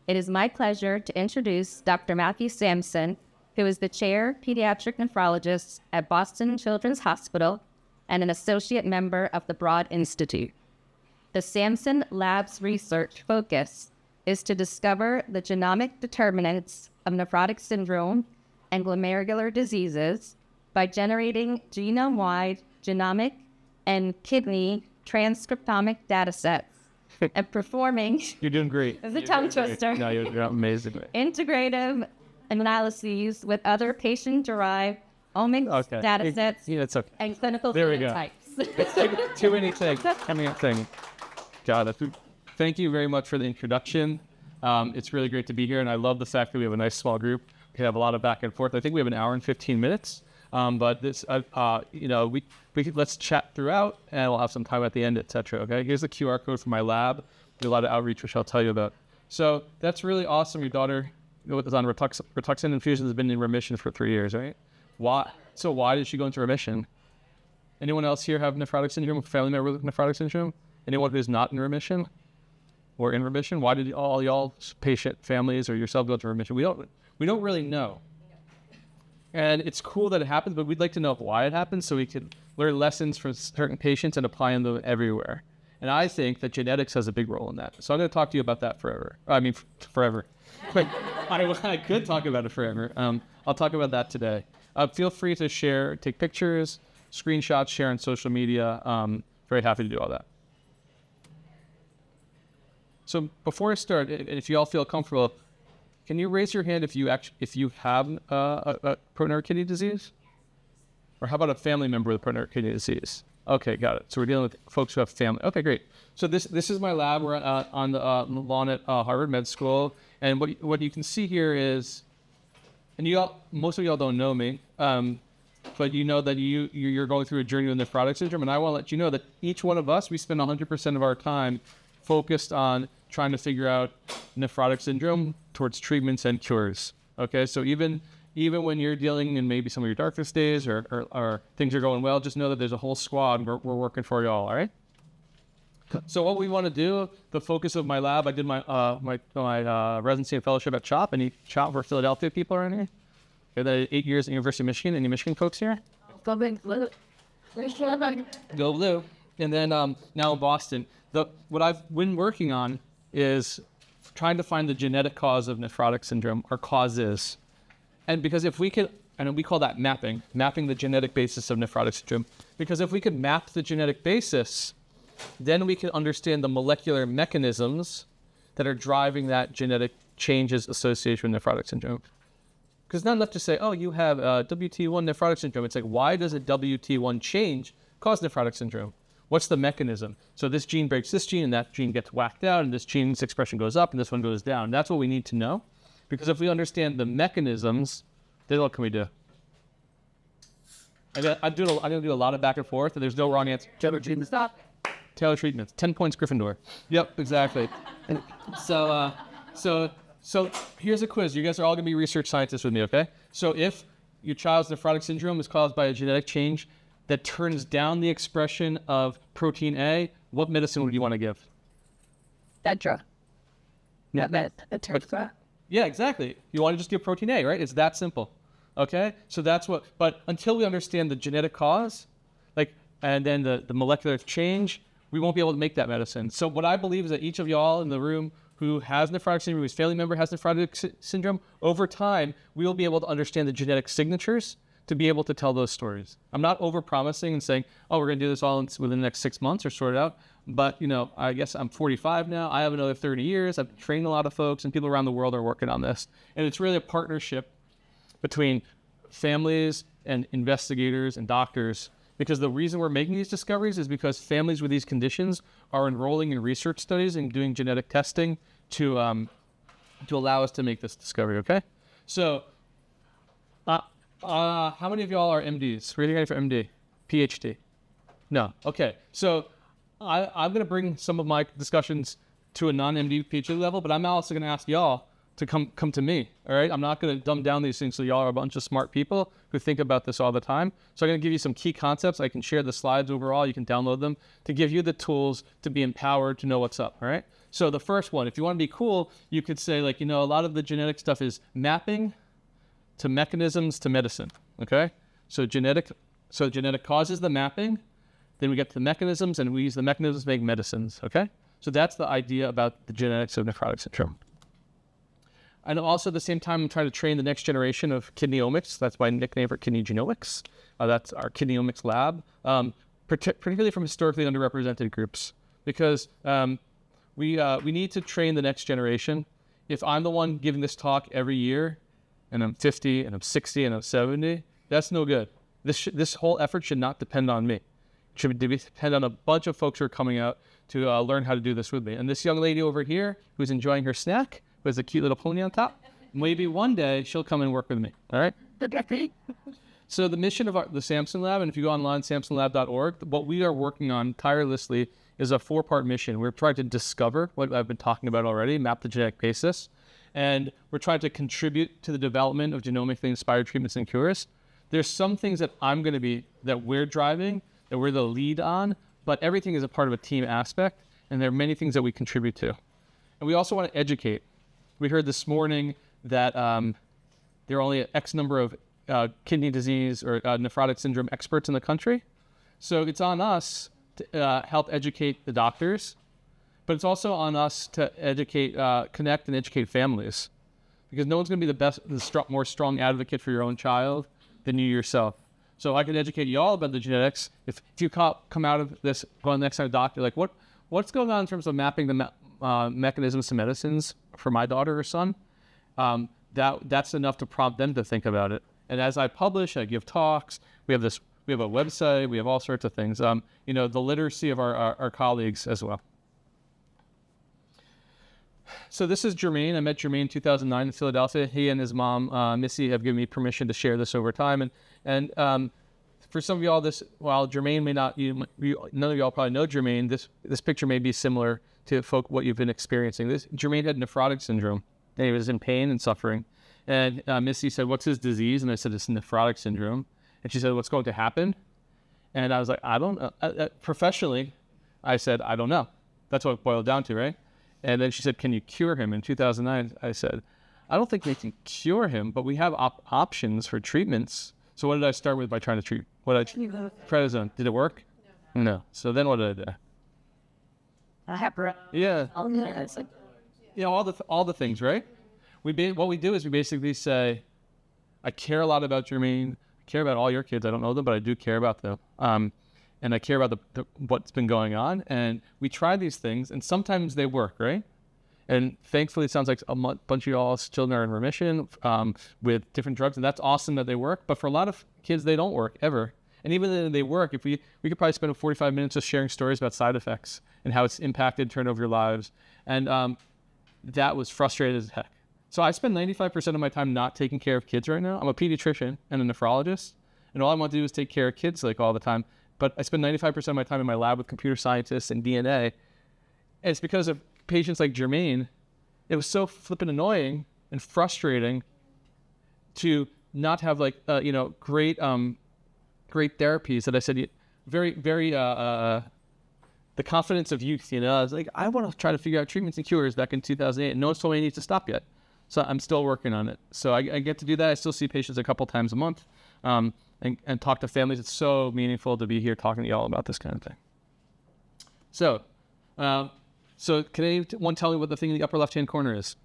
It is my pleasure to introduce Dr. Matthew Sampson, who is the chair pediatric nephrologist at Boston Children's Hospital and an associate member of the Broad Institute. The Sampson Lab's research focus is to discover the genomic determinants of nephrotic syndrome and glomerular diseases by generating genome-wide genomic and kidney transcriptomic datasets and performing You're doing great. It's a tongue twister. No, you're amazing. Integrative analyses with other patient-derived omics datasets It's okay. and clinical There we go. phenotypes. Too many things. Coming up thing. Got it. Thank you very much for the introduction. It's really great to be here, and I love the fact that we have a nice small group. We have a lot of back and forth. I think we have an hour and 15 minutes. But this, let's chat throughout, and we'll have some time at the end, etc. Okay. Here's the QR code for my lab. Do a lot of outreach, which I'll tell you about. So that's really awesome. Your daughter was on Rituxan infusion, has been in remission for 3 years, right? Why? So why did she go into remission? Anyone else here have nephrotic syndrome? A family member with nephrotic syndrome? Anyone who's not in remission or in remission? Why did all y'all patient families or yourself go into remission? We don't really know. And it's cool that it happens, but we'd like to know why it happens so we could learn lessons from certain patients and apply them everywhere. And I think that genetics has a big role in that. So I'm going to talk to you about that forever. Forever. I could talk about it forever. I'll talk about that today. Feel free to share, take pictures, screenshots, share on social media. Very happy to do all that. So before I start, if you all feel comfortable, can you raise your hand if you have a proteinuria kidney disease? Or how about a family member with proteinuria kidney disease? Okay, got it. So we're dealing with folks who have family. Okay, great. So this is my lab. We're on the lawn at Harvard Med School. And what you can see here is, and most of y'all don't know me, but you know that you're going through a journey with nephrotic syndrome. And I want to let you know that each one of us, we spend 100% of our time focused on trying to figure out nephrotic syndrome towards treatments and cures. Okay, so even when you're dealing in maybe some of your darkest days or things are going well, just know that there's a whole squad we're working for you all right? So what we want to do, the focus of my lab, I did my residency and fellowship at CHOP. Any CHOP for Philadelphia people around here? Okay, 8 years at the University of Michigan. Any Michigan folks here? Go blue. Go blue. And then now in Boston, what I've been working on is trying to find the genetic cause of nephrotic syndrome, or causes. And because if we could, and we call that mapping the genetic basis of nephrotic syndrome, because if we could map the genetic basis, then we can understand the molecular mechanisms that are driving that genetic changes associated with nephrotic syndrome. Because it's not enough to say, oh, you have WT1 nephrotic syndrome. It's like, why does a WT1 change cause nephrotic syndrome? What's the mechanism? So this gene breaks this gene, and that gene gets whacked out, and this gene's expression goes up, and this one goes down. That's what we need to know. Because if we understand the mechanisms, then what can we do? I'm going to do a lot of back and forth, and there's no wrong answer. Taylor treatment. Stop. Taylor treatments. 10 points Gryffindor. Yep, exactly. So here's a quiz. You guys are all going to be research scientists with me, okay? So if your child's nephrotic syndrome is caused by a genetic change that turns down the expression of protein A, what medicine would you want to give? Tetra. Yeah, exactly. You want to just give protein A, right? It's that simple. Okay? So that's what, but until we understand the genetic cause, and then the molecular change, we won't be able to make that medicine. So what I believe is that each of y'all in the room who has nephrotic syndrome, whose family member has nephrotic syndrome, over time, we will be able to understand the genetic signatures to be able to tell those stories. I'm not over-promising and saying, oh, we're going to do this all within the next 6 months or sort it out. But, I guess I'm 45 now. I have another 30 years. I've trained a lot of folks, and people around the world are working on this. And it's really a partnership between families and investigators and doctors, because the reason we're making these discoveries is because families with these conditions are enrolling in research studies and doing genetic testing to allow us to make this discovery, okay? So, how many of y'all are MDs? Raise your hand for MD. PhD? No. Okay. So I'm going to bring some of my discussions to a non-MD PhD level, but I'm also going to ask y'all to come to me, all right? I'm not going to dumb down these things so y'all are a bunch of smart people who think about this all the time. So I'm going to give you some key concepts. I can share the slides overall. You can download them to give you the tools to be empowered to know what's up, all right? So the first one, if you want to be cool, you could say like, a lot of the genetic stuff is mapping to mechanisms to medicine, okay? So genetic causes the mapping, then we get to the mechanisms, and we use the mechanisms to make medicines, okay? So that's the idea about the genetics of nephrotic syndrome. And also at the same time, I'm trying to train the next generation of kidneyomics. That's my nickname for kidney genomics. That's our kidneyomics lab, particularly from historically underrepresented groups, because we need to train the next generation. If I'm the one giving this talk every year, and I'm 50, and I'm 60, and I'm 70, that's no good. This whole effort should not depend on me. It should depend on a bunch of folks who are coming out to learn how to do this with me. And this young lady over here who's enjoying her snack, who has a cute little pony on top, maybe one day she'll come and work with me, all right? So the mission of the Sampson Lab, and if you go online, samsonlab.org, what we are working on tirelessly is a 4-part mission. We're trying to discover what I've been talking about already, map the genetic basis, and we're trying to contribute to the development of genomically inspired treatments and cures. There's some things that we're driving, that we're the lead on, but everything is a part of a team aspect, and there are many things that we contribute to. And we also want to educate. We heard this morning that there are only X number of kidney disease or nephrotic syndrome experts in the country. So it's on us to help educate the doctors, but it's also on us to connect and educate families, because no one's going to be the more strong advocate for your own child than you yourself. So I can educate you all about the genetics. If you come out of this, go next time to a doctor, like what's going on in terms of mapping the mechanisms to medicines for my daughter or son, that's enough to prompt them to think about it. And as I publish, I give talks. We have a website. We have all sorts of things. The literacy of our colleagues as well. So this is Jermaine. I met Jermaine in 2009 in Philadelphia. He and his mom, Missy, have given me permission to share this over time. And for some of y'all, while Jermaine may not, none of y'all probably know Jermaine, this picture may be similar to what you've been experiencing. Jermaine had nephrotic syndrome, and he was in pain and suffering. And Missy said, "What's his disease?" And I said, "It's nephrotic syndrome." And she said, "What's going to happen?" And I was like, "I don't know." Professionally, I said, "I don't know." That's what it boiled down to, right? And then she said, "Can you cure him?" In 2009, I said, "I don't think they can cure him, but we have options for treatments." So what did I start with by trying to treat? Prednisone. Did it work? No. So then what did I do? Yeah. All the things, right? What we do is we basically say, I care a lot about Jermaine. I care about all your kids. I don't know them, but I do care about them. And I care about what's been going on. And we try these things, and sometimes they work, right? And thankfully, it sounds like a bunch of y'all's children are in remission with different drugs, and that's awesome that they work. But for a lot of kids, they don't work ever. And even if they work, if we could probably spend 45 minutes just sharing stories about side effects and how it's impacted, turned over your lives. And that was frustrating as heck. So I spend 95% of my time not taking care of kids right now. I'm a pediatrician and a nephrologist, and all I want to do is take care of kids like all the time. But I spend 95% of my time in my lab with computer scientists and DNA. And it's because of patients like Jermaine. It was so flippin' annoying and frustrating to not have great therapies that I said very the confidence of youth. I was like, I want to try to figure out treatments and cures back in 2008, and no one's told me I need to stop yet. So I'm still working on it. So I get to do that. I still see patients a couple times a month and talk to families. It's so meaningful to be here talking to y'all about this kind of thing. So can anyone tell me what the thing in the upper left-hand corner is?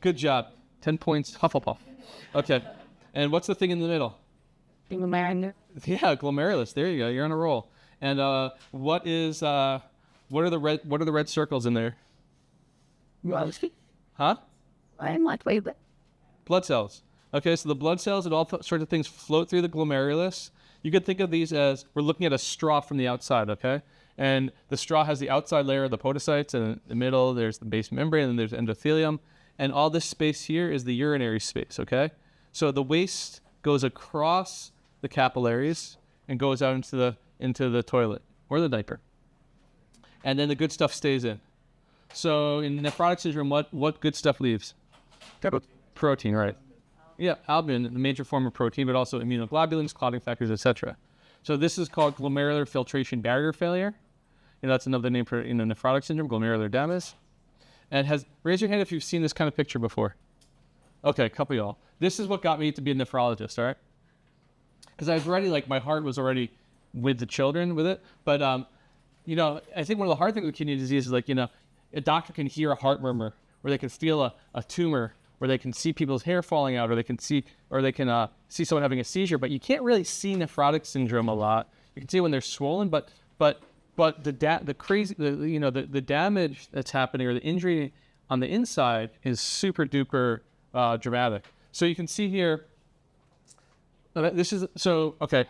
Good job. 10 points, Hufflepuff. Okay. And what's the thing in the middle? Glomerulus. Yeah, glomerulus. There you go. You're on a roll. And what are the red circles in there? Huh? I'm like, wait. Blood cells. Okay, so the blood cells and all sorts of things float through the glomerulus. You could think of these as we're looking at a straw from the outside, okay? And the straw has the outside layer of the podocytes, and in the middle there's the basement membrane, and then there's endothelium. And all this space here is the urinary space, okay? So the waste goes across the capillaries and goes out into the toilet or the diaper. And then the good stuff stays in. So in nephrotic syndrome, what good stuff leaves? Protein, right? Yeah, albumin, the major form of protein, but also immunoglobulins, clotting factors, etc. So this is called glomerular filtration barrier failure. that's another name for nephrotic syndrome, glomerular damage. And raise your hand if you've seen this kind of picture before. Okay, a couple of y'all. This is what got me to be a nephrologist, all right? Because I was already, my heart was already with the children with it. But, I think one of the hard things with kidney disease is a doctor can hear a heart murmur, or they can feel a tumor, or they can see people's hair falling out, or they can see someone having a seizure. But you can't really see nephrotic syndrome a lot. You can see when they're swollen, but the damage that's happening, or the injury on the inside, is super duper dramatic. So you can see here. Okay.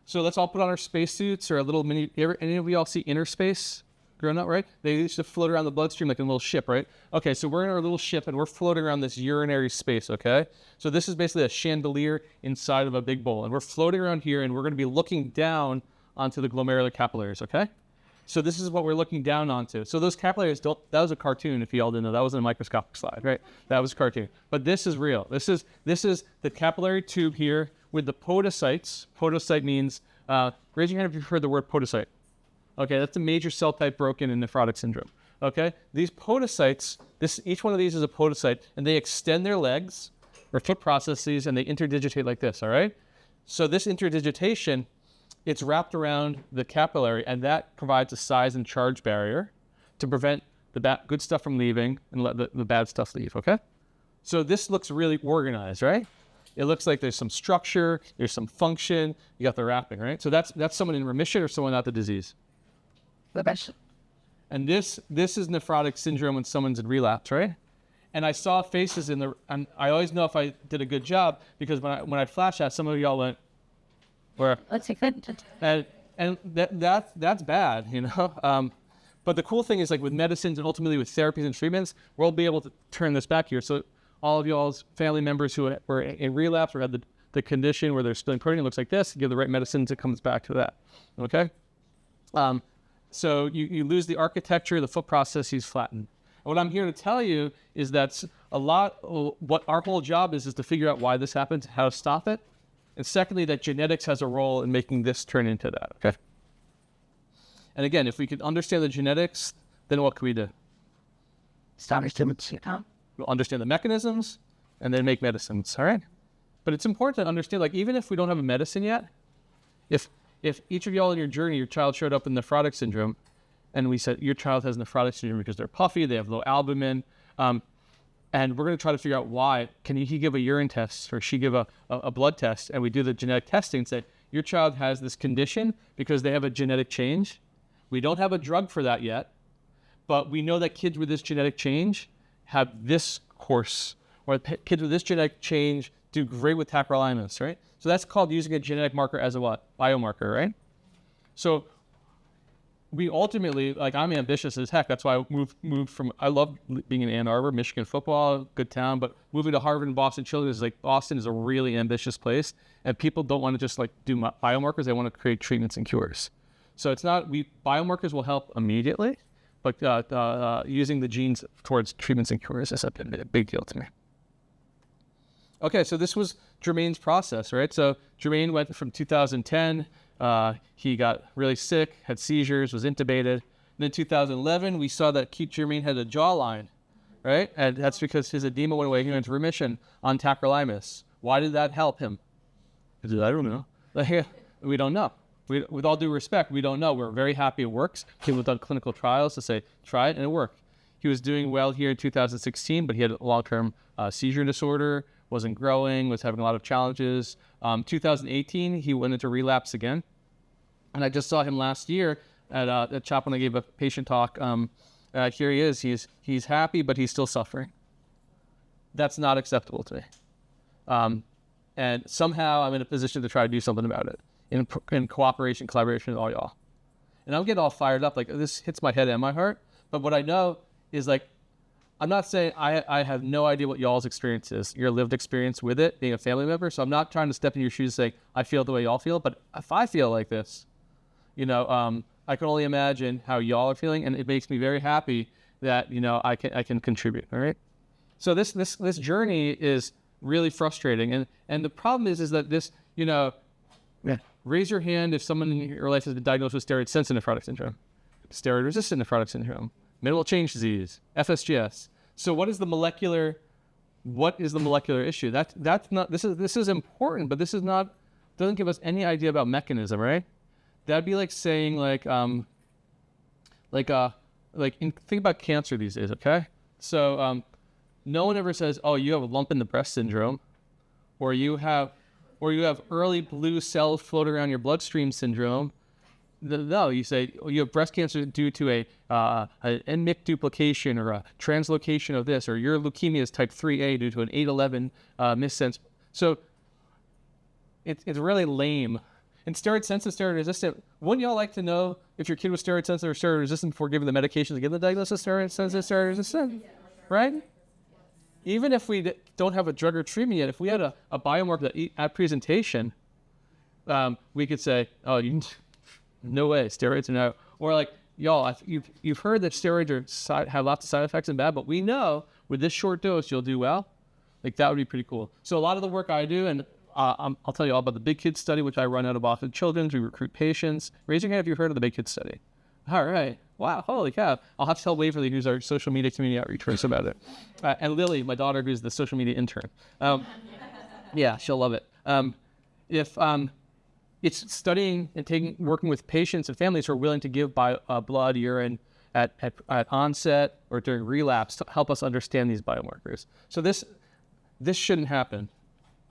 So let's all put on our spacesuits or a little mini. Any of you all see Inner Space growing up, right? They used to float around the bloodstream like a little ship, right? Okay, so we're in our little ship and we're floating around this urinary space, okay? So this is basically a chandelier inside of a big bowl, and we're floating around here, and we're going to be looking down onto the glomerular capillaries, okay? So this is what we're looking down onto. So those capillaries that was a cartoon, if you all didn't know. That wasn't a microscopic slide, right? That was a cartoon. But this is real. This is the capillary tube here with the podocytes. Podocyte means, raise your hand if you've heard the word podocyte. Okay, that's a major cell type broken in nephrotic syndrome. Okay, these podocytes, each one of these is a podocyte, and they extend their legs or foot processes, and they interdigitate like this, all right? So this interdigitation, it's wrapped around the capillary, and that provides a size and charge barrier to prevent the good stuff from leaving and let the bad stuff leave, okay? So this looks really organized, right? It looks like there's some structure, there's some function, you got the wrapping, right? So that's someone in remission or someone without the disease. And this is nephrotic syndrome when someone's in relapse, right? And I saw faces and I always know if I did a good job, because when I flash that, some of y'all went, where? Let's take that. And that's bad, But the cool thing is, with medicines and ultimately with therapies and treatments, we'll be able to turn this back here. So all of y'all's family members who were in relapse or had the condition where they're spilling protein, it looks like this. Give the right medicines, it comes back to that. Okay. So you lose the architecture, the foot processes flatten. And what I'm here to tell you is that's what our whole job is to figure out why this happens, how to stop it. And secondly, that genetics has a role in making this turn into that, okay? And again, if we could understand the genetics, then what can we do? We'll understand the mechanisms and then make medicines, all right? But it's important to understand, even if we don't have a medicine yet, if each of y'all in your journey, your child showed up with nephrotic syndrome, and we said your child has nephrotic syndrome because they're puffy, they have low albumin, and we're going to try to figure out why. Can he give a urine test or she give a blood test? And we do the genetic testing and say, your child has this condition because they have a genetic change. We don't have a drug for that yet, but we know that kids with this genetic change have this course, or kids with this genetic change do great with tacrolimus, right? So that's called using a genetic marker as a what? Biomarker, right? So we ultimately, I'm ambitious as heck. That's why I moved from, I love being in Ann Arbor, Michigan football, good town, but moving to Harvard and Boston Children's is Boston is a really ambitious place, and people don't want to just do biomarkers, they want to create treatments and cures. So it's not, biomarkers will help immediately, but using the genes towards treatments and cures is a big deal to me. Okay, so this was Jermaine's process, right? So Jermaine went from 2010, he got really sick, had seizures, was intubated. And then 2011, we saw that Jermaine had a jawline, right? And that's because his edema went away, he went into remission on tacrolimus. Why did that help him? I don't know. We don't know. With all due respect, we don't know. We're very happy it works. People have done clinical trials to say, try it, and it worked. He was doing well here in 2016, but he had a long-term seizure disorder, wasn't growing, was having a lot of challenges. 2018, he went into relapse again. And I just saw him last year at CHOP when I gave a patient talk. Here he is. He's happy, but he's still suffering. That's not acceptable to me. And somehow I'm in a position to try to do something about it in cooperation, collaboration with all y'all. And I'm getting all fired up. This hits my head and my heart. But what I know is I'm not saying I have no idea what y'all's experience is, your lived experience with it, being a family member. So I'm not trying to step in your shoes and say, I feel the way y'all feel. But if I feel like this, I can only imagine how y'all are feeling. And it makes me very happy that, I can contribute. All right. So this journey is really frustrating. And the problem is that this, raise your hand if someone in your life has been diagnosed with steroid-sensitive nephrotic syndrome. steroid-resistant nephrotic syndrome, minimal change disease, FSGS. So what is the molecular issue? That's not, this is important, but this is not, doesn't give us any idea about mechanism, right? That'd be like saying think about cancer these days, okay? So no one ever says, oh, you have a lump in the breast syndrome, or you have early blue cells floating around your bloodstream syndrome. No, you say, oh, you have breast cancer due to an NMIC duplication or a translocation of this, or your leukemia is type 3A due to an 811 missense. So it's really lame. And steroid-sensitive, steroid-resistant, wouldn't y'all like to know if your kid was steroid-sensitive or steroid-resistant before giving the medication to give the diagnosis of steroid-sensitive, steroid-resistant, right? Even if we don't have a drug or treatment yet, if we had a biomarker that at presentation, we could say, oh, no way, steroids are no. Or like, y'all, you've heard that steroids have lots of side effects and bad, but we know with this short dose, you'll do well. Like, that would be pretty cool. So a lot of the work I do, and I'll tell you all about the Big Kids study, which I run out of Boston Children's. We recruit patients. Raise your hand if you've heard of the Big Kids study. All right. Wow. Holy cow. I'll have to tell Waverly, who's our social media community outreach person, about it. And Lily, my daughter, who's the social media intern. Yeah, she'll love it. It's studying and working with patients and families who are willing to give blood, urine at onset or during relapse to help us understand these biomarkers. So this shouldn't happen.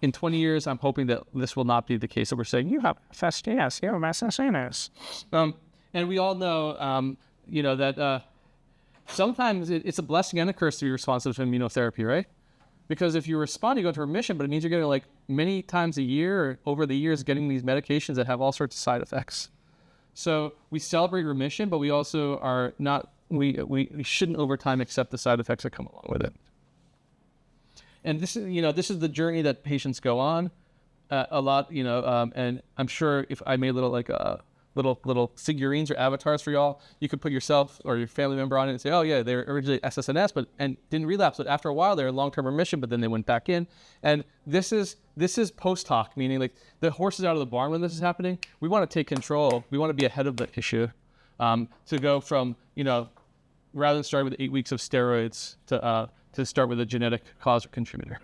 In 20 years, I'm hoping that this will not be the case. So we're saying, you have FSGS, you have SSNS. And we all know, that sometimes it's a blessing and a curse to be responsive to immunotherapy, right? Because if you respond, you go into remission, but it means you're getting like many times a year or over the years getting these medications that have all sorts of side effects. So we celebrate remission, but we also are not, we shouldn't over time accept the side effects that come along with it. And this is the journey that patients go on a lot, and I'm sure if I made little figurines or avatars for y'all, you could put yourself or your family member on it and say, oh yeah, they were originally SSNS, and didn't relapse. But after a while, they're in long-term remission, but then they went back in. And this is post hoc, meaning like the horse is out of the barn when this is happening. We want to take control. We want to be ahead of the issue, to go from, rather than starting with 8 weeks of steroids to start with a genetic cause or contributor.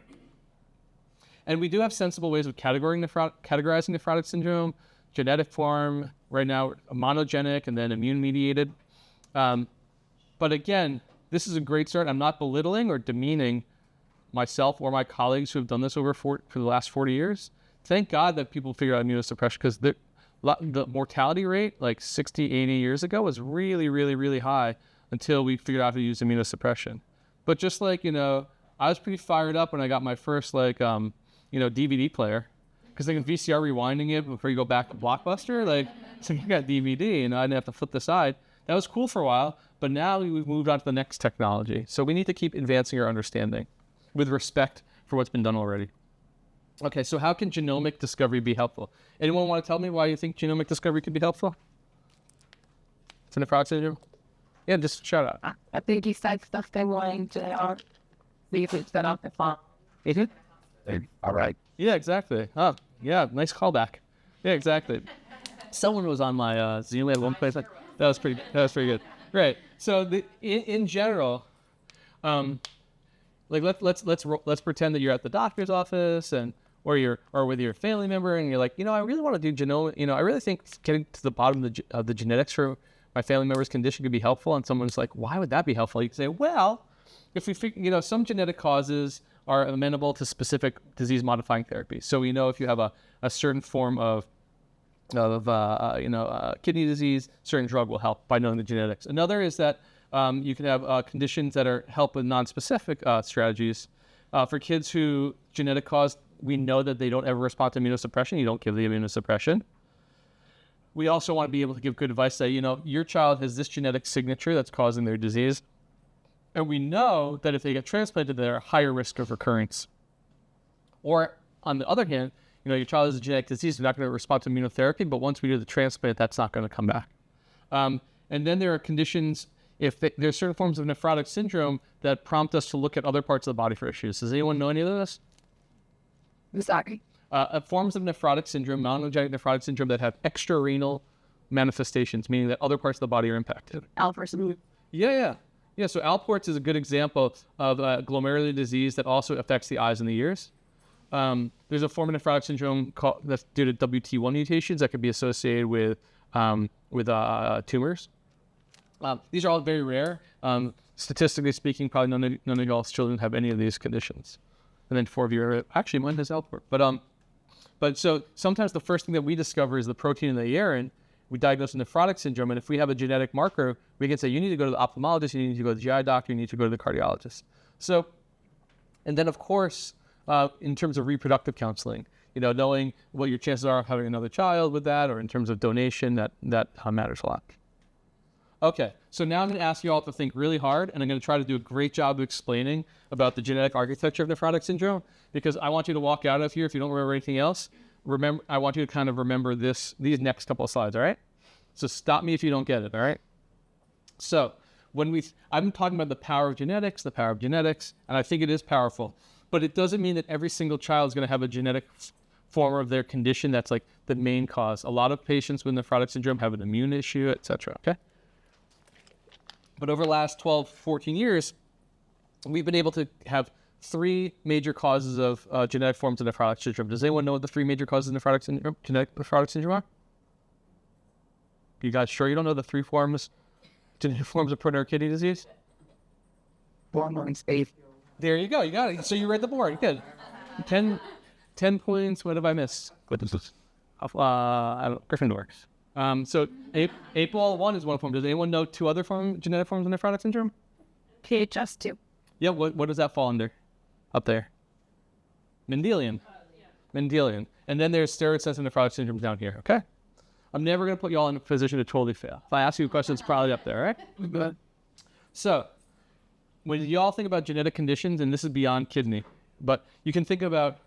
And we do have sensible ways of categorizing nephrotic syndrome, genetic form, right now monogenic, and then immune-mediated. But again, this is a great start. I'm not belittling or demeaning myself or my colleagues who have done this for the last 40 years. Thank God that people figured out immunosuppression, because the mortality rate, like 60, 80 years ago, was really, really, really high until we figured out how to use immunosuppression. But just like, I was pretty fired up when I got my first DVD player, because like VCR rewinding it before you go back to Blockbuster, so you got DVD and I didn't have to flip the side. That was cool for a while, but now we've moved on to the next technology. So we need to keep advancing our understanding with respect for what's been done already. Okay, so how can genomic discovery be helpful? Anyone want to tell me why you think genomic discovery could be helpful? To nephrotic syndrome? Yeah, just shout out. I think he said stuff they wanted to leave it set up the phone. All right. Yeah, exactly. Oh, yeah, nice callback. Yeah, exactly. Someone was on my Zoom at one place. That was pretty good. Right. So in general, let's pretend that you're at the doctor's office or with your family member, and you're like, I really want to do genomic. I really think getting to the bottom of the genetics for my family member's condition could be helpful. And someone's like, why would that be helpful? You can say, well, if we figure, some genetic causes are amenable to specific disease-modifying therapies. So we know if you have a certain form of kidney disease, certain drug will help by knowing the genetics. Another is that you can have conditions that help with non-specific strategies. For kids who genetic cause, we know that they don't ever respond to immunosuppression. You don't give the immunosuppression. We also want to be able to give good advice, say, your child has this genetic signature that's causing their disease. And we know that if they get transplanted, they're at higher risk of recurrence. Or on the other hand, your child has a genetic disease, they're not going to respond to immunotherapy, but once we do the transplant, that's not going to come back. And then there are conditions, there's certain forms of nephrotic syndrome that prompt us to look at other parts of the body for issues. Does anyone know any of this? Sorry. Forms of nephrotic syndrome, monogenic nephrotic syndrome that have extrarenal manifestations, meaning that other parts of the body are impacted. Alpha. Yeah. So Alport's is a good example of a glomerular disease that also affects the eyes and the ears. There's a form of nephrotic syndrome that's due to WT1 mutations that could be associated with tumors. These are all very rare. Statistically speaking, probably none of y'all's children have any of these conditions. And then 4 of you are, actually mine has Alport. But so sometimes the first thing that we discover is the protein in the urine. We diagnose a nephrotic syndrome, and if we have a genetic marker, we can say, you need to go to the ophthalmologist, you need to go to the GI doctor, you need to go to the cardiologist. So, and then of course, in terms of reproductive counseling, knowing what your chances are of having another child with that, or in terms of donation, that matters a lot. Okay, so now I'm going to ask you all to think really hard, and I'm going to try to do a great job of explaining about the genetic architecture of nephrotic syndrome, because I want you to walk out of here, if you don't remember anything else, I want you to kind of remember these next couple of slides, all right? So stop me if you don't get it, all right? So I'm talking about the power of genetics, and I think it is powerful, but it doesn't mean that every single child is going to have a genetic form of their condition that's like the main cause. A lot of patients with nephrotic syndrome have an immune issue, etc., okay? But over the last 12, 14 years, we've been able to have 3 major causes of genetic forms of nephrotic syndrome. Does anyone know what the 3 major causes of genetic nephrotic syndrome are? You guys sure you don't know the 3 genetic forms of pulmonary kidney disease? There you go. You got it. So you read the board. Good. 10 points. What have I missed? Gryffindor. So APOL1 is one form. Does anyone know 2 other genetic forms of nephrotic syndrome? PHS2. Yeah, what does that fall under? Up there. Mendelian. Mendelian. And then there's steroid-sensitive nephrotic syndrome down here, okay? I'm never going to put you all in a position to totally fail. If I ask you a question, it's probably up there, right? Good. So, when you all think about genetic conditions, and this is beyond kidney, but you can think about,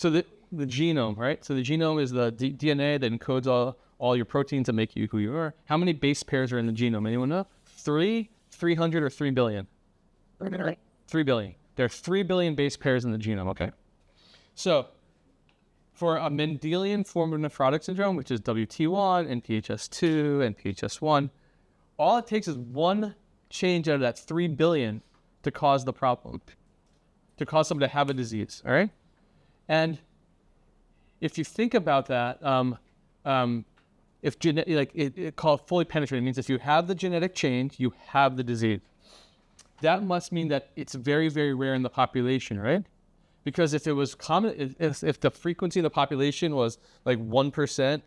the genome, right? So the genome is the DNA that encodes all your proteins that make you who you are. How many base pairs are in the genome? Anyone know? 3, 300, or 3 billion? 3 billion. There are 3 billion base pairs in the genome, okay? So, for a Mendelian form of nephrotic syndrome, which is WT1 and PHS2 and PHS1, all it takes is one change out of that 3 billion to cause the problem, to cause someone to have a disease, all right? And if you think about that, if called fully penetrating, means if you have the genetic change, you have the disease. That must mean that it's very, very rare in the population, right? Because if it was common, if the frequency of the population was like 1%,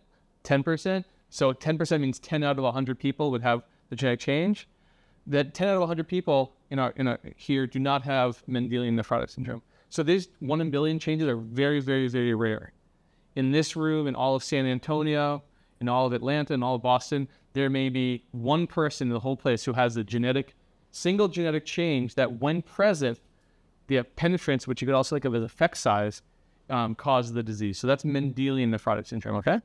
10%, so 10% means 10 out of 100 people would have the genetic change, that 10 out of 100 people here do not have Mendelian nephrotic syndrome. So these 1 in a billion changes are very, very, very rare. In this room, in all of San Antonio, in all of Atlanta, in all of Boston, there may be one person in the whole place who has a single genetic change that when present, the penetrance, which you could also think of as effect size, causes the disease. So that's Mendelian nephrotic syndrome, okay?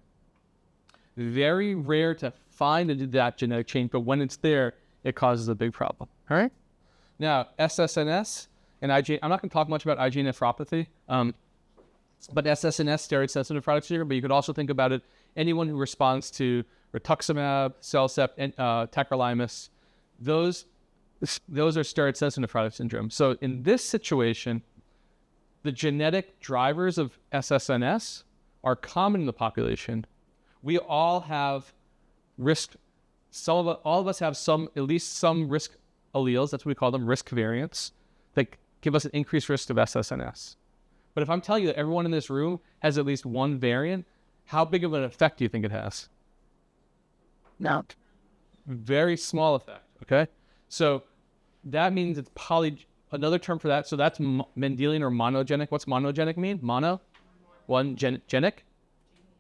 Very rare to find that genetic change, but when it's there, it causes a big problem, all right? Now, SSNS and IgA, I'm not going to talk much about IgA nephropathy, but SSNS, steroid-sensitive nephrotic syndrome, but you could also think about it, anyone who responds to rituximab, Cellcept, and tacrolimus, those are steroid-sensitive nephrotic syndrome. So in this situation, the genetic drivers of SSNS are common in the population. We all have risk. All of us have at least some risk alleles. That's what we call them, risk variants, that give us an increased risk of SSNS. But if I'm telling you that everyone in this room has at least one variant, how big of an effect do you think it has? No. Very small effect, okay? So that means it's another term for that. So that's Mendelian or monogenic. What's monogenic mean? Mono? One genic?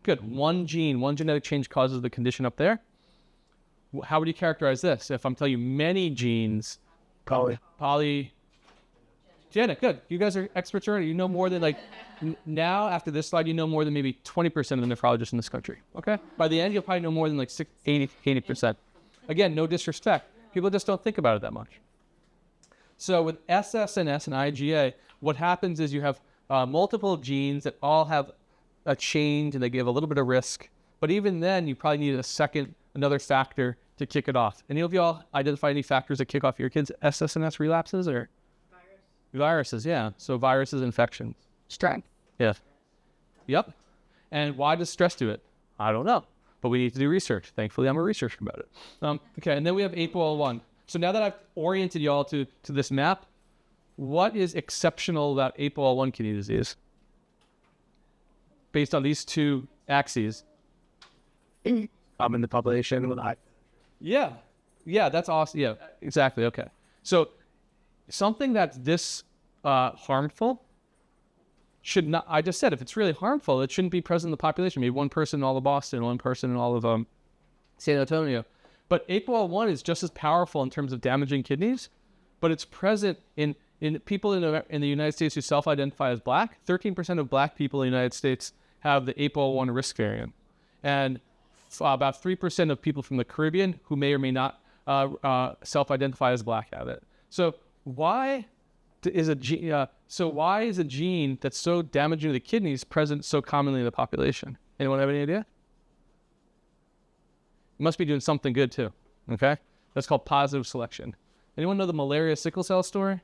Good. One gene, one genetic change causes the condition up there. How would you characterize this? If I'm telling you many genes, polygenic. Good. You guys are experts already. You know more than now after this slide, you know more than maybe 20% of the nephrologists in this country. Okay. By the end, you'll probably know more than 80%. Again, no disrespect. People just don't think about it that much. So with SSNS and IgA, what happens is you have multiple genes that all have a change and they give a little bit of risk But even then, you probably need another factor to kick it off. Any of y'all identify any factors that kick off your kids' SSNS relapses or? Viruses, yeah. So viruses, infections. Stress. Yeah. Yep. And why does stress do it? I don't know. But we need to do research. Thankfully, I'm a researcher about it. Okay, and then we have APOL1. So now that I've oriented y'all to this map, what is exceptional about APOL1 kidney disease? Based on these two axes. In the population with high. Yeah, that's awesome. Yeah, exactly. Okay. So something that's this harmful should not, I just said, if it's really harmful, it shouldn't be present in the population. Maybe one person in all of Boston, one person in all of San Antonio. But APOL1 is just as powerful in terms of damaging kidneys, but it's present in people in the United States who self-identify as black. 13% of black people in the United States have the APOL1 risk variant. And about 3% of people from the Caribbean who may or may not self-identify as black have it. So why is a gene that's so damaging to the kidneys present so commonly in the population? Anyone have any idea? You must be doing something good too. Okay, that's called positive selection. Anyone know the malaria sickle cell story?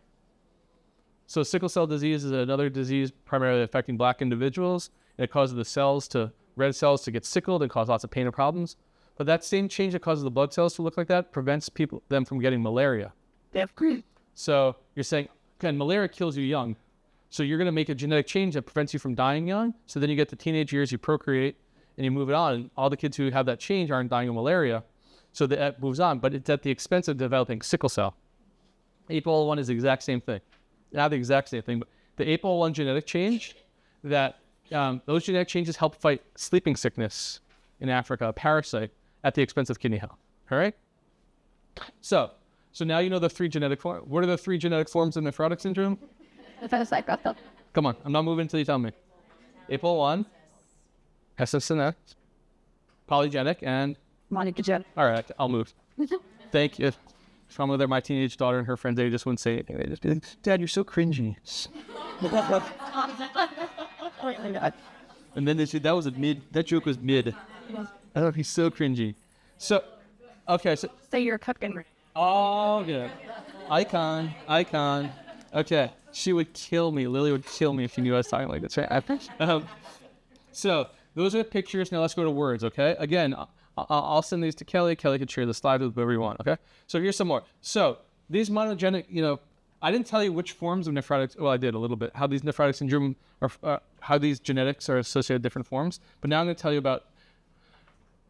So sickle cell disease is another disease primarily affecting black individuals, and it causes the red cells to get sickled and cause lots of pain and problems. But that same change that causes the blood cells to look like that prevents them from getting malaria. So you're saying, again, malaria kills you young. So you're going to make a genetic change that prevents you from dying young. So then you get to teenage years, you procreate, and you move it on. And all the kids who have that change aren't dying of malaria. So that moves on. But it's at the expense of developing sickle cell. APOL1 is the exact same thing. Not the exact same thing, but the APOL1 genetic change, that those genetic changes help fight sleeping sickness in Africa, a parasite, at the expense of kidney health. All right? So now you know the three genetic forms. What are the three genetic forms of nephrotic syndrome? Come on, I'm not moving until you tell me. APOL1, SSNS, polygenic, and Monogenic. all right, I'll move. Thank you. If I'm with my teenage daughter and her friends, they just wouldn't say anything. They'd just be like, "Dad, you're so cringy." And then that joke was mid. I thought he's so cringy. So, okay, so. Say you're cooking. Oh, yeah. Icon. Okay, she would kill me. Lily would kill me if she knew I was talking like this, right? So, those are the pictures. Now let's go to words, okay? Again, I'll send these to Kelly. Kelly can share the slides with whoever you want, okay? So here's some more. So these monogenic, I didn't tell you which forms of nephrotic, well, I did a little bit, how these nephrotic syndrome, are, how these genetics are associated with different forms. But now I'm going to tell you about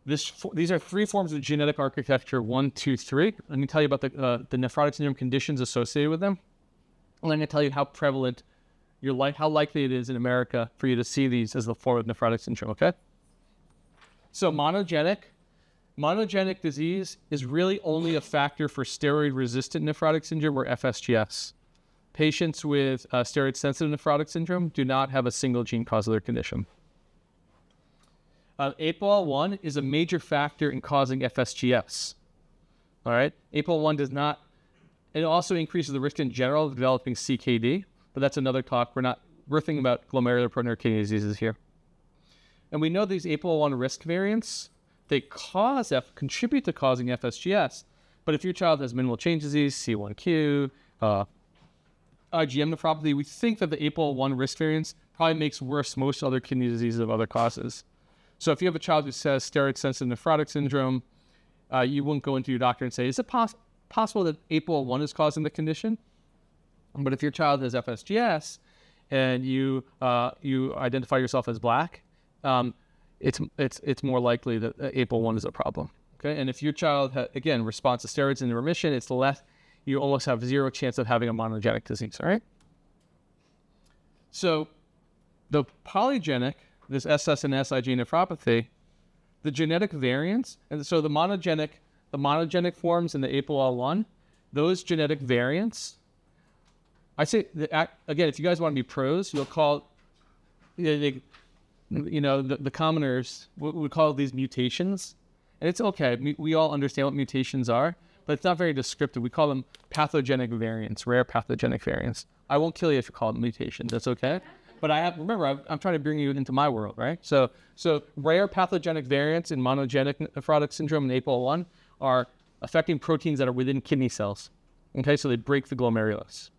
this. These are three forms of genetic architecture, 1, 2, 3. I'm going to tell you about the nephrotic syndrome conditions associated with them. And I'm going to tell you how prevalent, how likely it is in America for you to see these as the form of nephrotic syndrome, okay? So monogenic disease is really only a factor for steroid-resistant nephrotic syndrome or FSGS. Patients with steroid-sensitive nephrotic syndrome do not have a single gene cause of their condition. APOL1 is a major factor in causing FSGS. All right, APOL1 does not. It also increases the risk in general of developing CKD, but that's another talk. We're thinking about glomerular pulmonary kidney diseases here. And we know these APOL1 risk variants, they contribute to causing FSGS. But if your child has minimal change disease, C1q, IgM nephropathy, we think that the APOL1 risk variance probably makes worse most other kidney diseases of other causes. So if you have a child who says steroid-sensitive nephrotic syndrome, you wouldn't go into your doctor and say, is it possible that APOL1 is causing the condition? But if your child has FSGS and you identify yourself as black, it's more likely that APOL1 is a problem. Okay, and if your child responds to steroids in remission, you almost have zero chance of having a monogenic disease. All right. So the polygenic, this SS and SIG nephropathy, the genetic variants, and so the monogenic forms in the APOL1, those genetic variants. I say again, if you guys want to be pros, you'll call. The commoners would call these mutations. And it's okay. We all understand what mutations are, but it's not very descriptive. We call them pathogenic variants, rare pathogenic variants. I won't kill you if you call them mutations. That's okay. But remember, I'm trying to bring you into my world, right? So rare pathogenic variants in monogenic nephrotic syndrome and APOL1 are affecting proteins that are within kidney cells. Okay, so they break the glomerulus.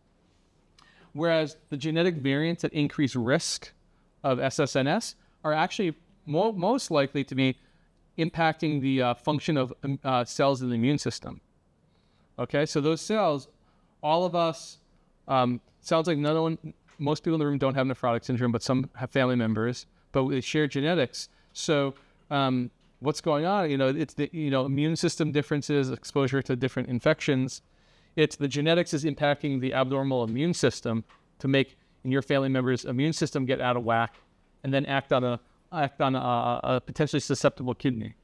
Whereas the genetic variants that increase risk of SSNS are actually most likely to be impacting the function of cells in the immune system. Okay, so those cells, all of us, sounds like most people in the room don't have nephrotic syndrome, but some have family members, but they share genetics. So what's going on? It's the immune system differences, exposure to different infections. It's the genetics is impacting the abnormal immune system to make your family member's immune system get out of whack, and then act on a potentially susceptible kidney.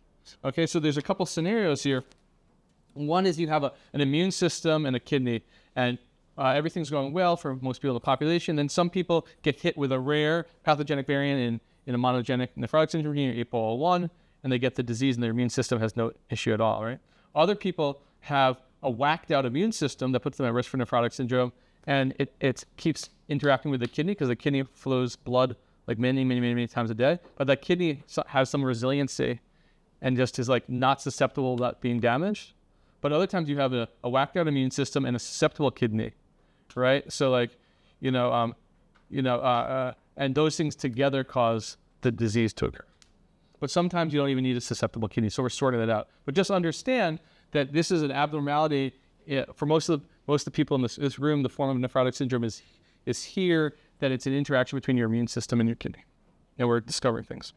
Okay, so there's a couple scenarios here. One is you have an immune system and a kidney, and everything's going well for most people in the population. Then some people get hit with a rare pathogenic variant in a monogenic nephrotic syndrome, APOL1, and they get the disease, and their immune system has no issue at all, right? Other people have a whacked out immune system that puts them at risk for nephrotic syndrome, and it keeps interacting with the kidney because the kidney flows blood like many times a day, but that kidney has some resiliency and just is like not susceptible to that being damaged. But other times you have a whacked out immune system and a susceptible kidney, right? So and those things together cause the disease to occur. But sometimes you don't even need a susceptible kidney, so we're sorting that out. But just understand that this is an abnormality for most of the people in this room. The form of nephrotic syndrome is here, that it's an interaction between your immune system and your kidney, and we're discovering things.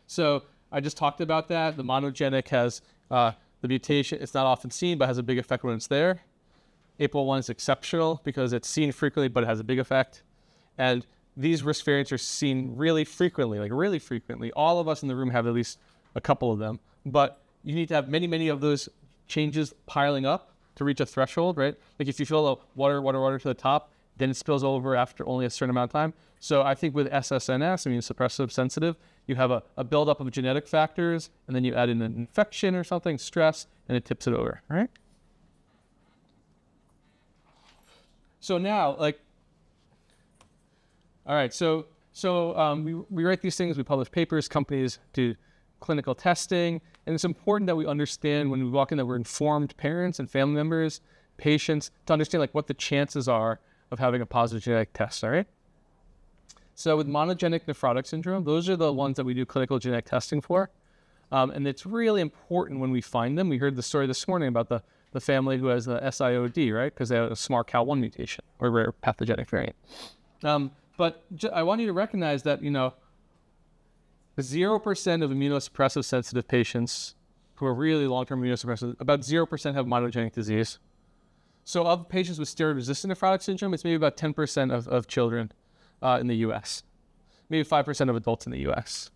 So I just talked about that. The monogenic has the mutation. It's not often seen, but has a big effect when it's there. APOL1 is exceptional because it's seen frequently, but it has a big effect. And these risk variants are seen really frequently, like really frequently. All of us in the room have at least a couple of them, but you need to have many of those changes piling up to reach a threshold, right? Like if you fill the water to the top, then it spills over after only a certain amount of time. So I think with SSNS, immune suppressive sensitive, you have a buildup of genetic factors, and then you add in an infection or something, stress, and it tips it over, right? So now, all right, so we write these things, we publish papers, companies do clinical testing, and it's important that we understand when we walk in that we're informed parents and family members, patients, to understand what the chances are of having a positive genetic test, all right? So with monogenic nephrotic syndrome, those are the ones that we do clinical genetic testing for, and it's really important when we find them. We heard the story this morning about the family who has a SIOD, right? Because they have a SMARCAL1 mutation, or rare pathogenic variant. But I want you to recognize that, 0% of immunosuppressive sensitive patients who are really long-term immunosuppressive, about 0% have monogenic disease. So of patients with steroid-resistant nephrotic syndrome, it's maybe about 10% of children in the U.S., maybe 5% of adults in the U.S.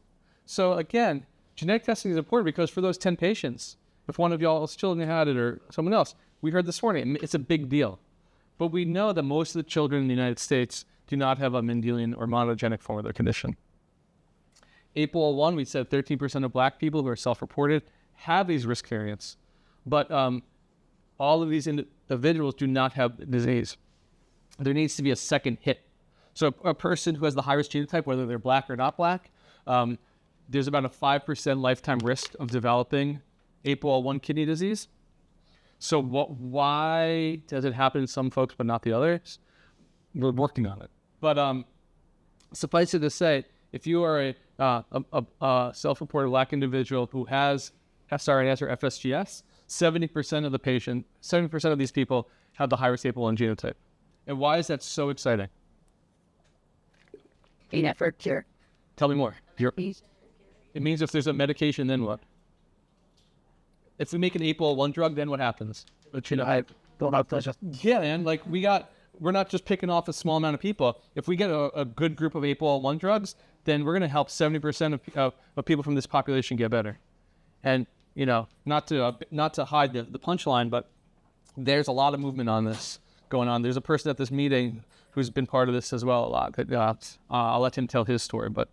So again, genetic testing is important because for those 10 patients, if one of y'all's children had it or someone else, we heard this morning, it's a big deal. But we know that most of the children in the United States do not have a Mendelian or monogenic form of their condition. APOL1, we said 13% of black people who are self-reported have these risk variants, but all of these individuals do not have the disease. There needs to be a second hit. So a person who has the high-risk genotype, whether they're black or not black, there's about a 5% lifetime risk of developing APOL1 kidney disease. So why does it happen in some folks but not the others? We're working on it. But suffice it to say, if you are a self-reported black individual who has SRNS or FSGS, 70% of these people have the high-risk APOL1 genotype. And why is that so exciting? For cure. Tell me more. It means if there's a medication, then what? If we make an APOL1 drug, then what happens? But I don't have to. Yeah, man. We're not just picking off a small amount of people. If we get a good group of APOL1 drugs, then we're going to help 70% of people from this population get better. And not to hide the punchline, but there's a lot of movement on this going on. There's a person at this meeting who's been part of this as well a lot. I'll let him tell his story. But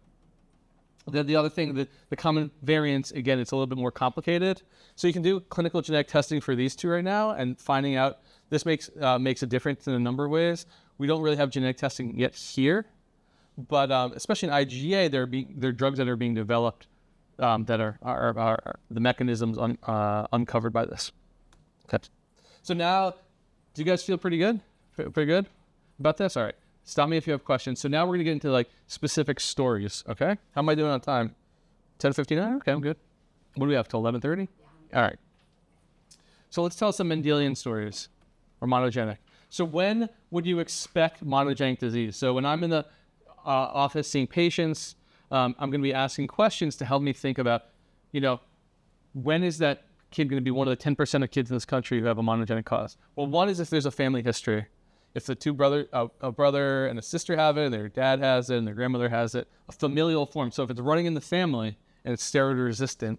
the other thing, the common variants, again, it's a little bit more complicated. So you can do clinical genetic testing for these two right now, and finding out this makes a difference in a number of ways. We don't really have genetic testing yet here, but especially in IgA, there are drugs that are being developed that are the mechanisms uncovered by this. Okay. So now, do you guys feel pretty good? Pretty good about this? All right. Stop me if you have questions. So now we're going to get into like specific stories, okay? How am I doing on time? 10:59? Okay, I'm good. What do we have till 11:30? Yeah. All right. So let's tell some Mendelian stories or monogenic. So when would you expect monogenic disease? So when I'm in the office seeing patients, I'm going to be asking questions to help me think about, when is that kid going to be one of the 10% of kids in this country who have a monogenic cause? Well, one is if there's a family history. If the a brother and a sister have it, their dad has it, and their grandmother has it, a familial form. So if it's running in the family and it's steroid resistant,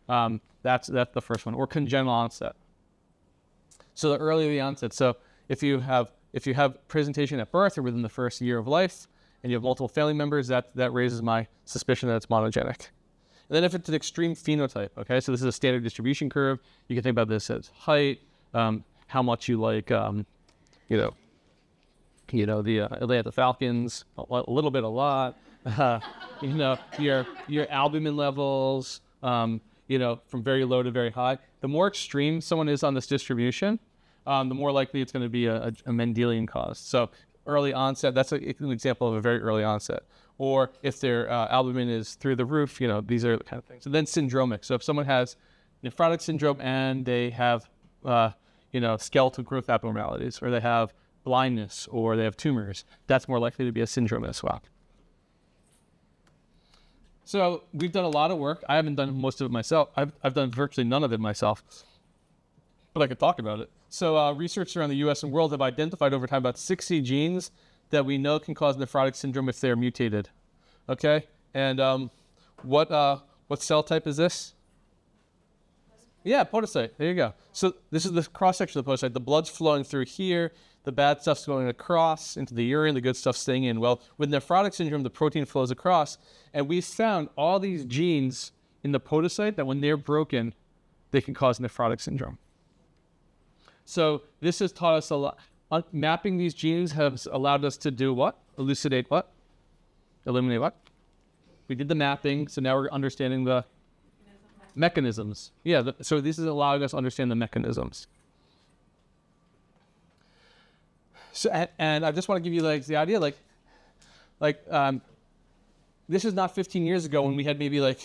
that's the first one. Or congenital onset. So the earlier the onset. So if you have presentation at birth or within the first year of life, and you have multiple family members, that raises my suspicion that it's monogenic. And then if it's an extreme phenotype, okay, so this is a standard distribution curve. You can think about this as height, how much you like, the Atlanta Falcons, a little bit, a lot. Your albumin levels, from very low to very high. The more extreme someone is on this distribution, the more likely it's going to be a Mendelian cause. So early onset, that's an example of a very early onset. Or if their albumin is through the roof, these are the kind of things. And then syndromic. So if someone has nephrotic syndrome and they have, skeletal growth abnormalities, or they have blindness, or they have tumors, that's more likely to be a syndrome as well. So we've done a lot of work. I haven't done most of it myself. I've done virtually none of it myself, but I could talk about it. So researchers around the U.S. and world have identified over time about 60 genes that we know can cause nephrotic syndrome if they're mutated. Okay, and what cell type is this? Yeah, podocyte. There you go. So this is the cross section of the podocyte. The blood's flowing through here. The bad stuff's going across into the urine. The good stuff's staying in. Well, with nephrotic syndrome, the protein flows across, and we found all these genes in the podocyte that when they're broken, they can cause nephrotic syndrome. So this has taught us a lot. Mapping these genes has allowed us to do what? Elucidate what? Eliminate what? We did the mapping, so now we're understanding the mechanisms. Yeah, so this is allowing us to understand the mechanisms. So, and I just want to give you the idea, this is not 15 years ago when we had maybe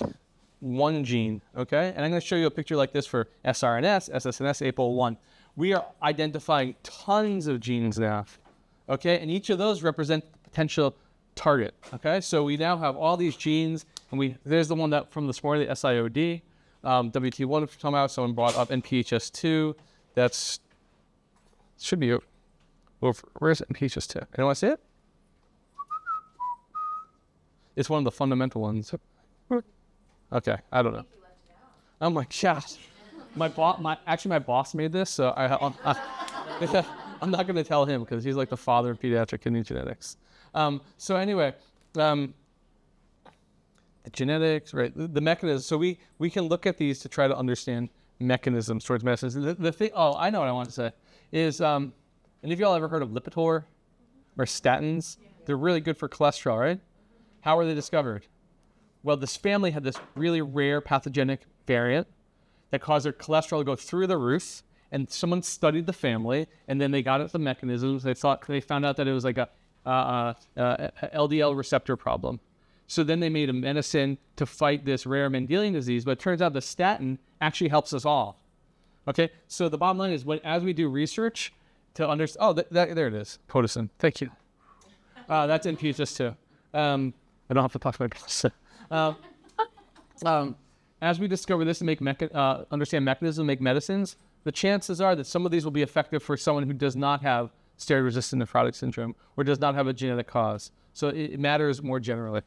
one gene, okay? And I'm going to show you a picture like this for sRNS, SSNS, APOL1. We are identifying tons of genes now, okay? And each of those represent potential target, okay? So we now have all these genes, and there's the one that from this morning, the SIOD, WT1 we're talking about. Someone brought up NPHS2. Should be over. Where's NPHS2? Anyone see it? It's one of the fundamental ones. Okay, I don't know. Oh my gosh. My boss made this, so I'm not going to tell him because he's like the father of pediatric kidney genetics. So anyway, the genetics, right? The mechanisms. So we can look at these to try to understand mechanisms towards medicines. The thing. Oh, I know what I want to say is. Any of y'all ever heard of Lipitor or statins? Yeah. They're really good for cholesterol, right? How were they discovered? Well, this family had this really rare pathogenic variant that caused their cholesterol to go through the roof, and someone studied the family, and then they got at the mechanisms. They found out that it was like a LDL receptor problem. So then they made a medicine to fight this rare Mendelian disease, but it turns out the statin actually helps us all. Okay, so the bottom line is as we do research, to understand, there it is, Podicin. Thank you. That's NPHS2. I don't have to talk about this. As we discover this and understand mechanisms, make medicines, the chances are that some of these will be effective for someone who does not have steroid-resistant nephrotic syndrome or does not have a genetic cause. So it matters more generally.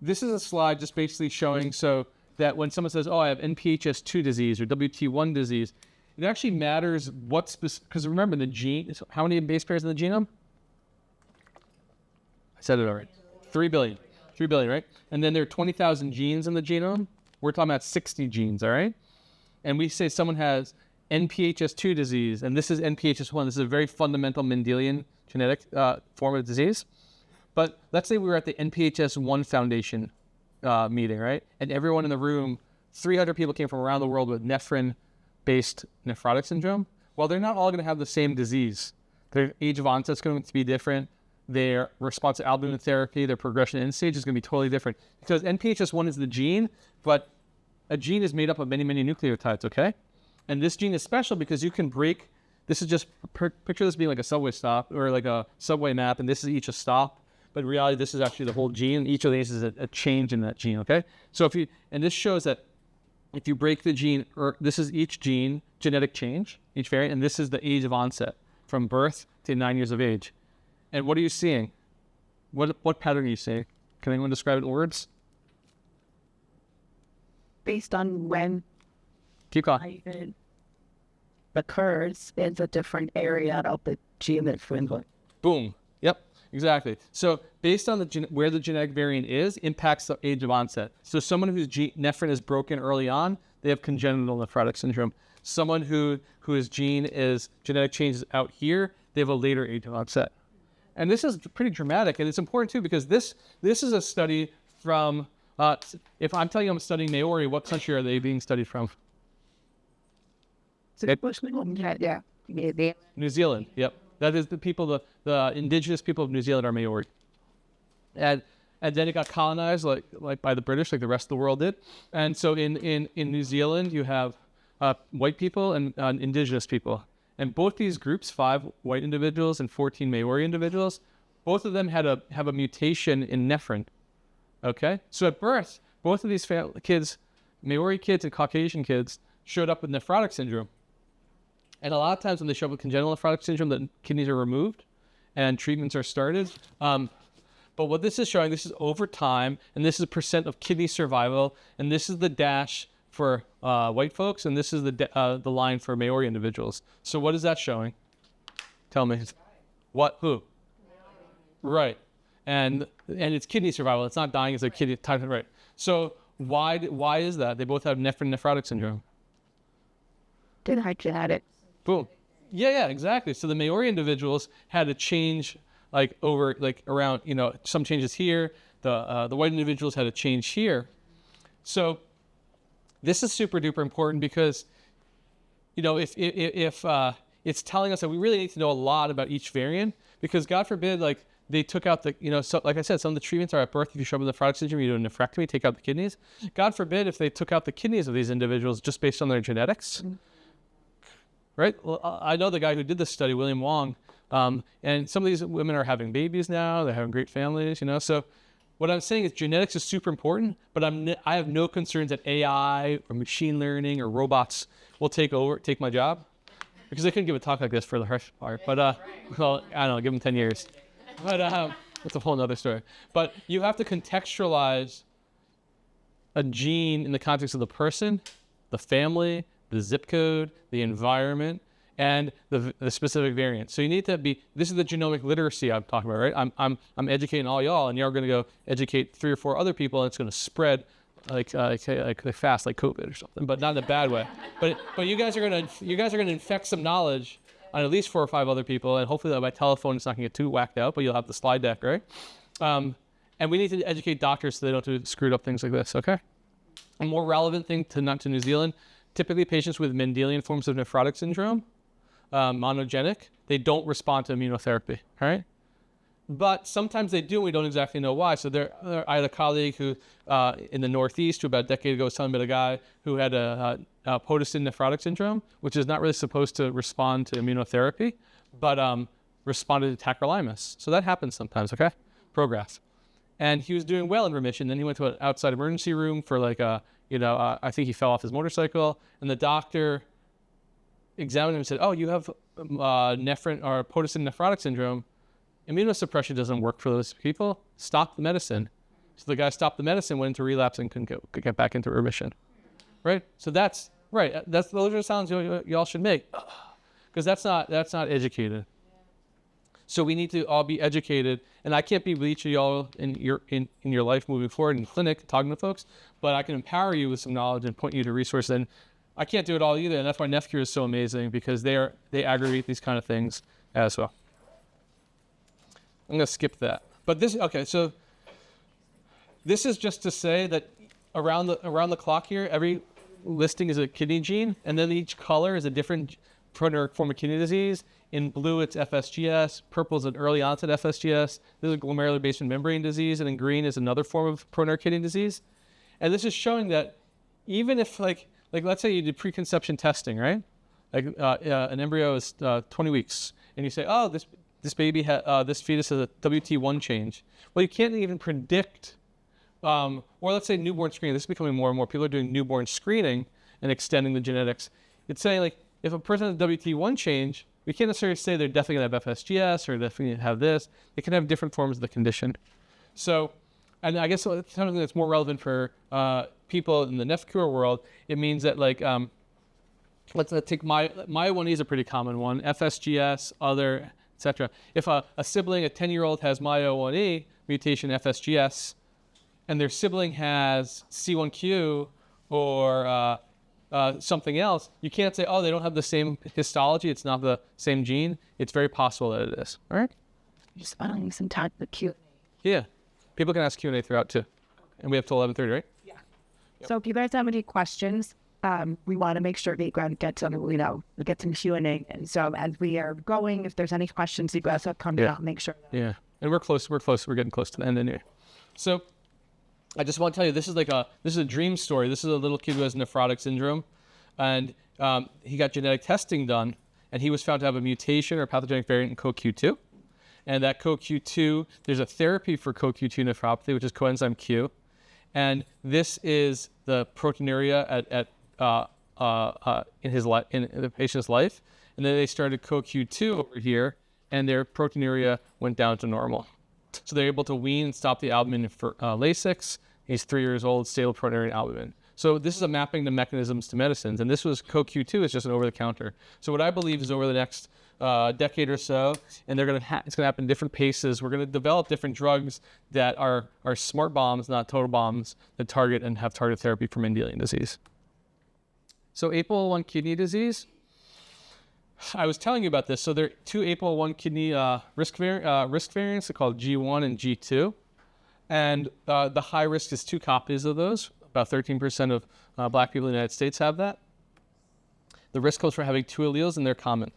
This is a slide just basically showing so that when someone says, I have NPHS2 disease or WT1 disease, it actually matters because remember the gene, how many base pairs in the genome? I said it already. 3 billion. 3 billion, right? And then there are 20,000 genes in the genome. We're talking about 60 genes, all right? And we say someone has NPHS2 disease, and this is NPHS1. This is a very fundamental Mendelian genetic form of disease. But let's say we were at the NPHS1 Foundation meeting, right? And everyone in the room, 300 people came from around the world with nephrin-based nephrotic syndrome. Well, they're not all going to have the same disease. Their age of onset is going to be different. Their response to albumin therapy, their progression end stage is going to be totally different. Because NPHS1 is the gene, but a gene is made up of many, many nucleotides, okay? And this gene is special because you can break, this is just, picture this being like a subway stop or like a subway map, and this is each a stop. But in reality, this is actually the whole gene. Each of these is a change in that gene, okay? So if you, and this shows that if you break the gene, or this is each gene, genetic change, each variant, and this is the age of onset from birth to 9 years of age. And what are you seeing? What pattern are you seeing? Can anyone describe it in words? Based on when Keep going. it occurs, it's a different area of the gene that's involved. Boom. Yep. Exactly. So based on where the genetic variant is, impacts the age of onset. So someone whose nephrin is broken early on, they have congenital nephrotic syndrome. Someone whose gene is genetic changes out here, they have a later age of onset. And this is pretty dramatic, and it's important too because this is a study from. If I'm telling you I'm studying Maori, what country are they being studied from? Yeah. New Zealand. Yep. That is the people, the indigenous people of New Zealand are Maori. And then it got colonized like by the British, like the rest of the world did. And so in New Zealand, you have white people and indigenous people. And both these groups, 5 white individuals and 14 Maori individuals, both of them have a mutation in nephrin. Okay? So at birth, both of these kids, Maori kids and Caucasian kids, showed up with nephrotic syndrome. And a lot of times when they show up with congenital nephrotic syndrome, the kidneys are removed and treatments are started. But what this is showing, this is over time, and this is percent of kidney survival, and this is the dash for white folks, and this is the line for Maori individuals. So what is that showing? Tell me. What? Who? Right. And it's kidney survival. It's not dying. It's a kidney time. Right. So why is that? They both have nephrotic syndrome. Did I genetics? Boom. Yeah, exactly. So the Maori individuals had a change around, some changes here. The white individuals had a change here. So this is super duper important because, if it's telling us that we really need to know a lot about each variant because God forbid, they took out so like I said, some of the treatments are at birth. If you show up with nephrotic syndrome, you do a nephrectomy, take out the kidneys. God forbid if they took out the kidneys of these individuals just based on their genetics. Mm-hmm. Right? Well, I know the guy who did this study, William Wong, and some of these women are having babies now. They're having great families, So what I'm saying is genetics is super important, but I have no concerns that AI or machine learning or robots will take my job because they couldn't give a talk like this for the first part. But, well, I don't know, give them 10 years. But that's a whole nother story. But you have to contextualize a gene in the context of the person, the family, the zip code, the environment, and the specific variant. So you need to this is the genomic literacy I'm talking about, right? I'm educating all y'all, and y'all are going to go educate 3 or 4 other people, and it's going to spread like fast, like COVID or something, but not in a bad way. But you guys are going to infect some knowledge on at least 4 or 5 other people, and hopefully by telephone it's not going to get too whacked out, but you'll have the slide deck, right? And we need to educate doctors so they don't do screwed up things like this, okay? A more relevant thing to New Zealand, typically patients with Mendelian forms of nephrotic syndrome, monogenic, they don't respond to immunotherapy, all right? But sometimes they do, and we don't exactly know why. So I had a colleague who, in the Northeast, who about a decade ago was telling me about a guy who had a podocin nephrotic syndrome, which is not really supposed to respond to immunotherapy, but responded to tacrolimus. So that happens sometimes, okay? Progress. And he was doing well in remission. Then he went to an outside emergency room for I think he fell off his motorcycle, and the doctor examined him and said, "Oh, you have nephrin or podocin nephrotic syndrome. Immunosuppression doesn't work for those people. Stop the medicine." So the guy stopped the medicine, went into relapse, and couldn't get back into remission. Right? So that's right. Those are the sounds y'all should make, because that's not educated. So we need to all be educated, and I can't be with each of y'all in your life moving forward in the clinic talking to folks, but I can empower you with some knowledge and point you to resources. And I can't do it all either, and that's why NephCure is so amazing, because they aggregate these kind of things as well. I'm going to skip that. But so this is just to say that around the clock here, every listing is a kidney gene, and then each color is a different proteinuric form of kidney disease. In blue, it's FSGS. Purple is an early onset FSGS. This is a glomerular basement membrane disease, and in green is another form of proteinuric kidney disease. And this is showing that even if like let's say you did preconception testing, right? Like an embryo is 20 weeks, and you say, oh, this baby this fetus has a WT1 change. Well, you can't even predict. Or let's say newborn screening. This is becoming more and more. People are doing newborn screening and extending the genetics. It's saying like if a person has a WT1 change, we can't necessarily say they're definitely going to have FSGS or definitely have this. They can have different forms of the condition. So, and I guess something that's more relevant for people in the NephCure world, it means that like, let's take MYO1E is a pretty common one, FSGS, other, etc. If a sibling, a 10-year-old has MYO1E mutation FSGS, and their sibling has C1q or something else, you can't say, oh, they don't have the same histology, it's not the same gene. It's very possible that it is. All right? Just spending some time with Q&A. Yeah. People can ask Q&A throughout too. And we have till 11:30, right? Yeah. Yep. So if you guys have any questions, we want to make sure that you guys get some, get some Q&A. And so as we are going, if there's any questions you guys have come out, make sure. Yeah. And we're close. We're getting close to the end anyway. So I just want to tell you, this is a dream story. This is a little kid who has nephrotic syndrome, and he got genetic testing done, and he was found to have a mutation or pathogenic variant in CoQ2. And that CoQ2, there's a therapy for CoQ2 nephropathy, which is coenzyme Q. And this is the proteinuria in the patient's life. And then they started CoQ2 over here, and their proteinuria went down to normal. So they're able to wean and stop the albumin for Lasix. He's 3 years old, stable proteinuria and albumin. So this is a mapping the mechanisms to medicines. And this was CoQ2 is just an over-the-counter. So what I believe is over the next decade or so, and it's going to happen in different paces. We're going to develop different drugs that are smart bombs, not total bombs, that target and have targeted therapy for Mendelian disease. So APOL1 kidney disease, I was telling you about this. So there are two APOL1 kidney risk variants. They're called G1 and G2. And the high risk is 2 copies of those. About 13% of black people in the United States have that. The risk comes from having 2 alleles, and they're common.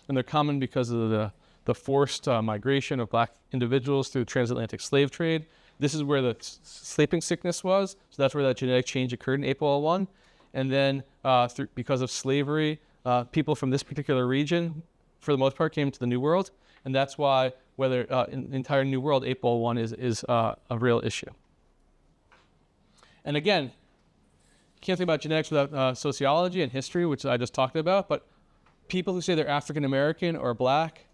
And they're common because of the forced migration of black individuals through the transatlantic slave trade. This is where the sleeping sickness was. So that's where that genetic change occurred in APOL1. And then because of slavery, people from this particular region, for the most part, came to the New World. And that's why whether in the entire New World, APOL1 is a real issue. And again, can't think about genetics without sociology and history, which I just talked about. But people who say they're African American or black,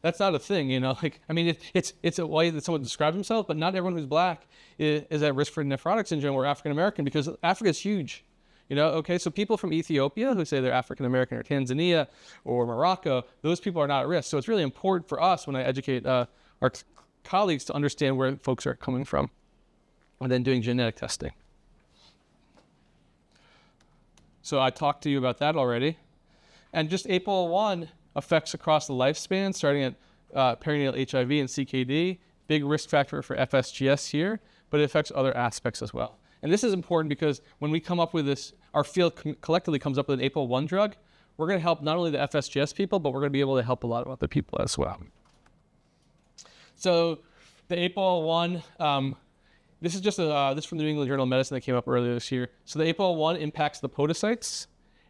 that's not a thing, Like, I mean, it's a way that someone describes themselves, but not everyone who's black is at risk for nephrotic syndrome or African American, because Africa is huge. Okay, so people from Ethiopia who say they're African American, or Tanzania or Morocco, those people are not at risk. So it's really important for us when I educate our colleagues to understand where folks are coming from, and then doing genetic testing. So I talked to you about that already. And just APOL1 affects across the lifespan, starting at perinatal HIV and CKD, big risk factor for FSGS here, but it affects other aspects as well. And this is important because when we come up with this, our field collectively comes up with an APOL1 drug, we're going to help not only the FSGS people, but we're going to be able to help a lot of other people as well. So the APOL1, this is just this is from the New England Journal of Medicine that came up earlier this year. So the APOL1 impacts the podocytes,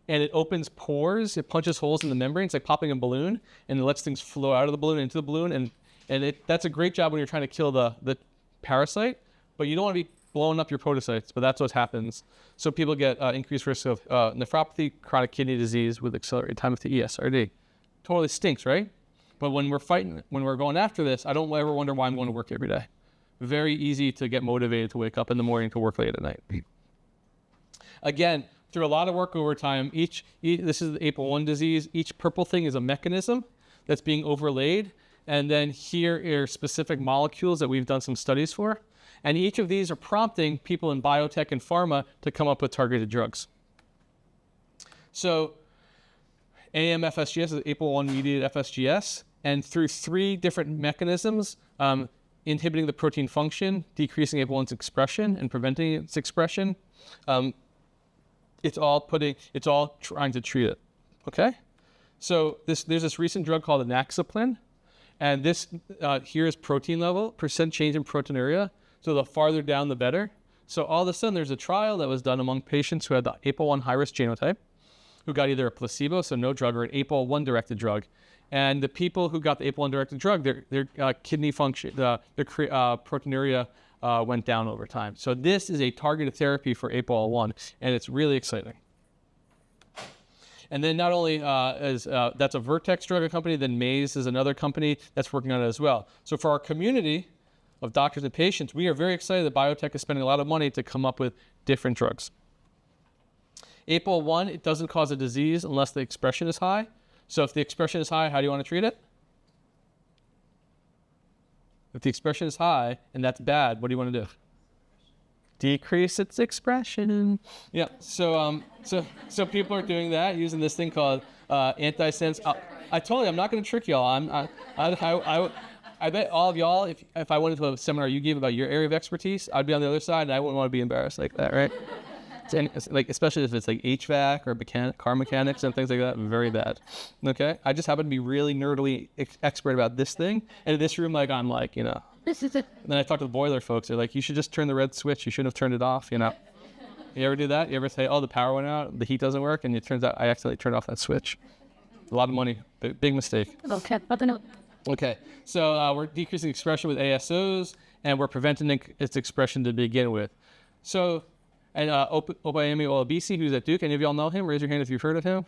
and it opens pores. It punches holes in the membrane. It's like popping a balloon, and it lets things flow out of the balloon into the balloon. And that's a great job when you're trying to kill the parasite, but you don't want to be blowing up your podocytes, but that's what happens. So people get increased risk of nephropathy, chronic kidney disease with accelerated time to ESRD. Totally stinks, right? But when we're going after this, I don't ever wonder why I'm going to work every day. Very easy to get motivated to wake up in the morning to work late at night. Again, through a lot of work over time, this is the APOL1 disease. Each purple thing is a mechanism that's being overlaid. And then here are specific molecules that we've done some studies for. And each of these are prompting people in biotech and pharma to come up with targeted drugs. So AM-FSGS is APOL1 mediated FSGS, and through 3 different mechanisms, inhibiting the protein function, decreasing APOL1's expression, and preventing its expression, it's all trying to treat it. Okay? So there's this recent drug called inaxaplin, and this here is protein level, percent change in proteinuria. So the farther down, the better. So all of a sudden, there's a trial that was done among patients who had the APOL1 high-risk genotype, who got either a placebo, so no drug, or an APOL1-directed drug. And the people who got the APOL1-directed drug, their kidney function, their proteinuria went down over time. So this is a targeted therapy for APOL1, and it's really exciting. And then not only that's a Vertex drug company, then Maze is another company that's working on it as well. So for our community of doctors and patients, we are very excited that biotech is spending a lot of money to come up with different drugs. APOL1, it doesn't cause a disease unless the expression is high. So if the expression is high, how do you want to treat it? If the expression is high and that's bad, what do you want to do? Decrease its expression. Yeah. So people are doing that using this thing called antisense. I told you I'm not going to trick y'all. I bet all of y'all, if I went to a seminar you gave about your area of expertise, I'd be on the other side and I wouldn't want to be embarrassed like that, right? Like especially if it's like HVAC or car mechanics and things like that, very bad. Okay, I just happen to be really nerdily expert about this thing, and in this room, like I'm like, This is it. And then I talk to the boiler folks. They're like, you should just turn the red switch. You shouldn't have turned it off. You ever do that? You ever say, oh, the power went out, the heat doesn't work, and it turns out I accidentally turned off that switch. A lot of money, big mistake. Okay, so we're decreasing expression with ASOs, and we're preventing its expression to begin with. So. And Obayemi Olabisi, who's at Duke, any of y'all know him? Raise your hand if you've heard of him.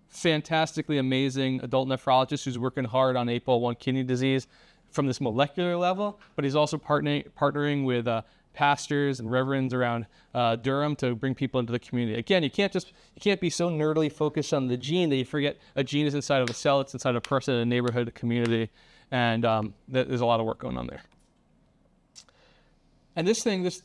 Fantastically amazing adult nephrologist who's working hard on APOL1 kidney disease from this molecular level, but he's also partnering with pastors and reverends around Durham to bring people into the community. Again, you can't be so nerdily focused on the gene that you forget a gene is inside of a cell, it's inside of a person, a neighborhood, a community, and there's a lot of work going on there. And this thing, it's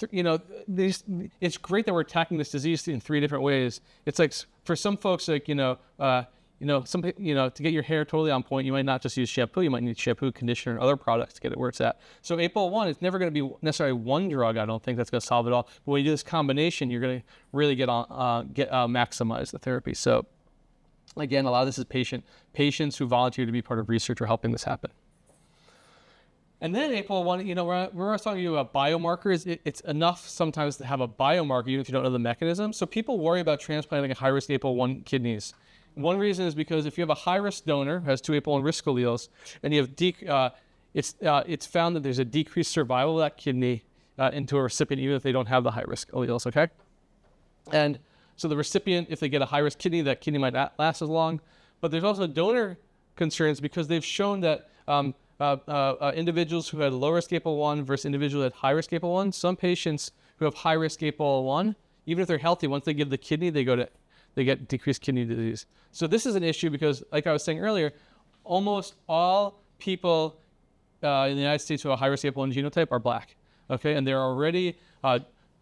great that we're attacking this disease in 3 different ways. It's like for some folks, like to get your hair totally on point, you might not just use shampoo. You might need shampoo, conditioner, and other products to get it where it's at. So APOL1 is never going to be necessarily one drug. I don't think that's going to solve it all. But when you do this combination, you're going to really maximize the therappi. So again, a lot of this is patients who volunteer to be part of research are helping this happen. And then APOL1, we're talking to you about biomarkers. It's enough sometimes to have a biomarker, even if you don't know the mechanism. So people worry about transplanting high-risk APOL1 kidneys. One reason is because if you have a high-risk donor who has 2 APOL1 risk alleles, and you have it's found that there's a decreased survival of that kidney into a recipient, even if they don't have the high-risk alleles. Okay, and so the recipient, if they get a high-risk kidney, that kidney might not last as long. But there's also donor concerns because they've shown that. Individuals who had low-risk APOL1 versus individuals who had high-risk APOL1. Some patients who have high-risk APOL1, even if they're healthy, once they give the kidney, they get decreased kidney disease. So this is an issue because, like I was saying earlier, almost all people in the United States who have a high-risk APOL1 genotype are Black. Okay, and there are already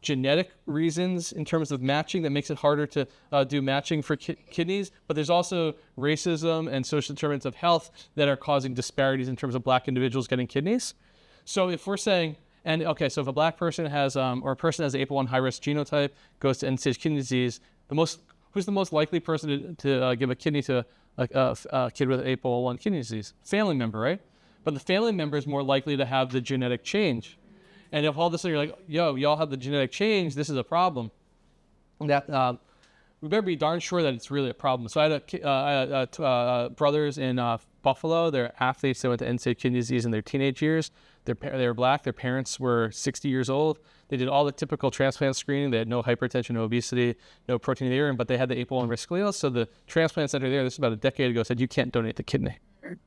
genetic reasons in terms of matching that makes it harder to do matching for kidneys, but there's also racism and social determinants of health that are causing disparities in terms of Black individuals getting kidneys. So if we're saying, so if a Black person has, or a person has APOL1 high-risk genotype, goes to end-stage kidney disease, who's the most likely person to give a kidney to a kid with APOL1 kidney disease? Family member, right? But the family member is more likely to have the genetic change. And if all of a sudden you're like, y'all have the genetic change, this is a problem. That we better be darn sure that it's really a problem. So I had brothers in Buffalo. They're athletes. They went to end-stage kidney disease in their teenage years. They were Black. Their parents were 60 years old. They did all the typical transplant screening. They had no hypertension, no obesity, no protein in the urine, but they had the APOL1 risk alleles. So the transplant center there, this is about a decade ago, said you can't donate the kidney. And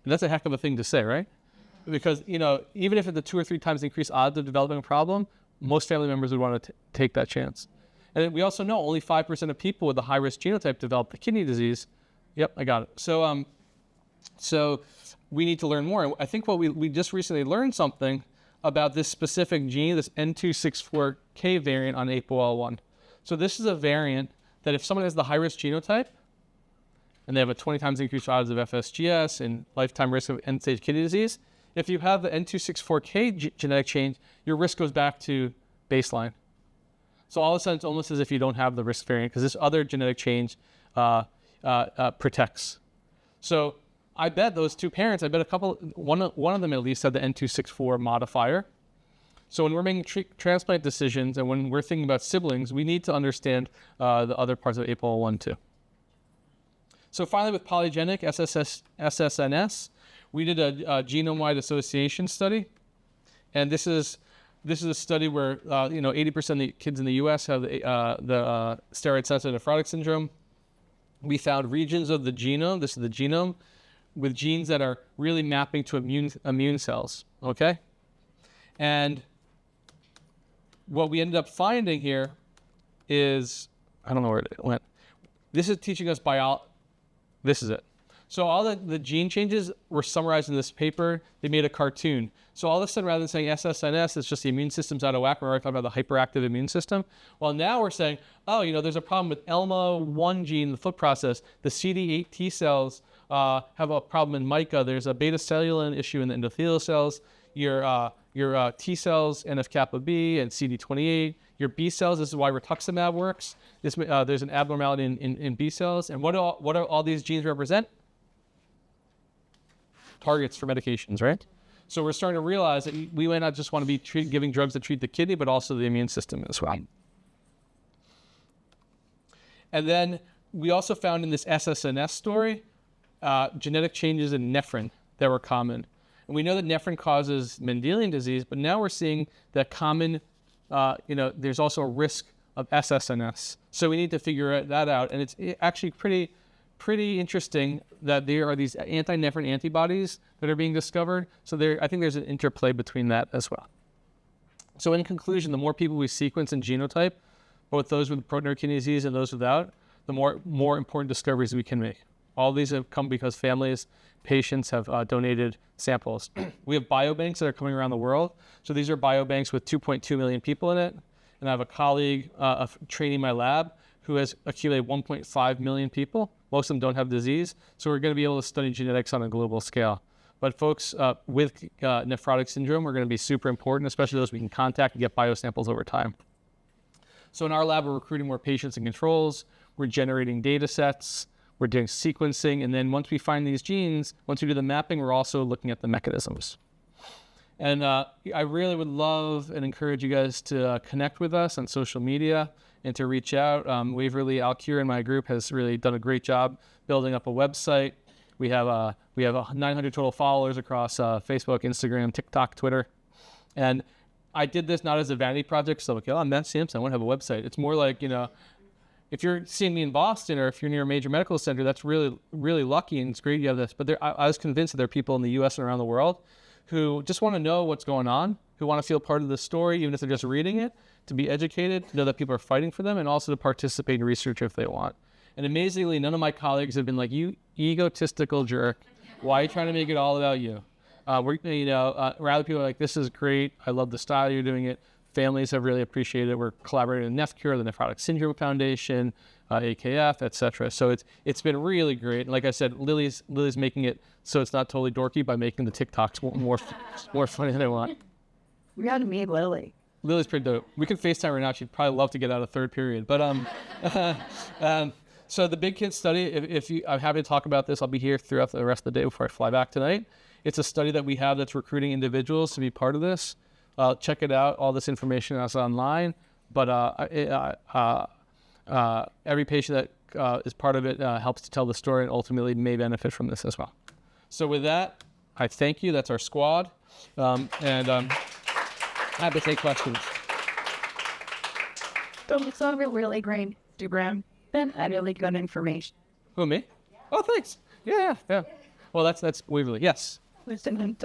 that's a heck of a thing to say, right? Because, even if it's a 2 or 3 times increased odds of developing a problem, most family members would want to take that chance. And we also know only 5% of people with a high-risk genotype develop the kidney disease. Yep, I got it. So we need to learn more. And I think what we just recently learned something about this specific gene, this N264K variant on APOL1. So this is a variant that if someone has the high-risk genotype and they have a 20 times increased odds of FSGS and lifetime risk of end-stage kidney disease, if you have the N264K genetic change, your risk goes back to baseline. So all of a sudden, it's almost as if you don't have the risk variant because this other genetic change protects. So I bet those two parents, one of them at least had the N264 modifier. So when we're making transplant decisions and when we're thinking about siblings, we need to understand the other parts of APOL1 too. So finally, with polygenic SSNS, we did a genome-wide association study, and this is a study where 80% of the kids in the U.S. have the steroid-sensitive nephrotic syndrome. We found regions of the genome. This is the genome with genes that are really mapping to immune cells. Okay, and what we ended up finding here is I don't know where it went. This is teaching us biology. This is it. So all the gene changes were summarized in this paper. They made a cartoon. So all of a sudden, rather than saying SSNS, it's just the immune system's out of whack. We're already talking about the hyperactive immune system. Well, now we're saying, there's a problem with ELMA1 gene, the foot process. The CD8 T cells have a problem in mica. There's a beta-cellulin issue in the endothelial cells. Your T cells, NF-kappa B and CD28. Your B cells, this is why rituximab works. There's an abnormality in B cells. And what do all these genes represent? Targets for medications, right? So we're starting to realize that we might not just want to be giving drugs that treat the kidney, but also the immune system as well. And then we also found in this SSNS story, genetic changes in nephrin that were common. And we know that nephrin causes Mendelian disease, but now we're seeing that common, there's also a risk of SSNS. So we need to figure that out. And it's actually pretty interesting that there are these anti-nephrin antibodies that are being discovered. So I think there's an interplay between that as well. So in conclusion, the more people we sequence in genotype, both those with proteinuria kidney disease and those without, the more important discoveries we can make. All these have come because families, patients have donated samples. We have biobanks that are coming around the world. So these are biobanks with 2.2 million people in it. And I have a colleague training my lab who has accumulated 1.5 million people. Most of them don't have disease. So we're going to be able to study genetics on a global scale. But folks with nephrotic syndrome are going to be super important, especially those we can contact and get biosamples over time. So in our lab, we're recruiting more patients and controls. We're generating data sets. We're doing sequencing. And then once we find these genes, once we do the mapping, we're also looking at the mechanisms. And I really would love and encourage you guys to connect with us on social media and to reach out. Waverly Alcure and my group has really done a great job building up a website. We have 900 total followers across Facebook, Instagram, TikTok, Twitter. And I did this not as a vanity project. So, I'm Matt Sampson. I want to have a website. It's more like, if you're seeing me in Boston or if you're near a major medical center, that's really, really lucky and it's great you have this. But I was convinced that there are people in the U.S. and around the world who just want to know what's going on, who want to feel part of the story, even if they're just reading it, to be educated, to know that people are fighting for them, and also to participate in research if they want. And amazingly, none of my colleagues have been like, you egotistical jerk, why are you trying to make it all about you? Rather people are like, this is great, I love the style you're doing it. Families have really appreciated it. We're collaborating with NephCure, the Nephrotic Syndrome Foundation, AKF, etc. So it's been really great. And like I said, Lily's making it so it's not totally dorky by making the TikToks more funny than I want. We got to meet Lily. Lily's pretty dope. We can FaceTime her now. She'd probably love to get out of third period. But so the Big Kids study, I'm happy to talk about this. I'll be here throughout the rest of the day before I fly back tonight. It's a study that we have that's recruiting individuals to be part of this. Check it out. All this information is online. But every patient that is part of it helps to tell the story and ultimately may benefit from this as well. So with that, I thank you. That's our squad. And happy to take questions. So it's a really great Instagram and really good information. Who, me? Oh, thanks. Yeah. Well, that's Waverly. Yes. Listen,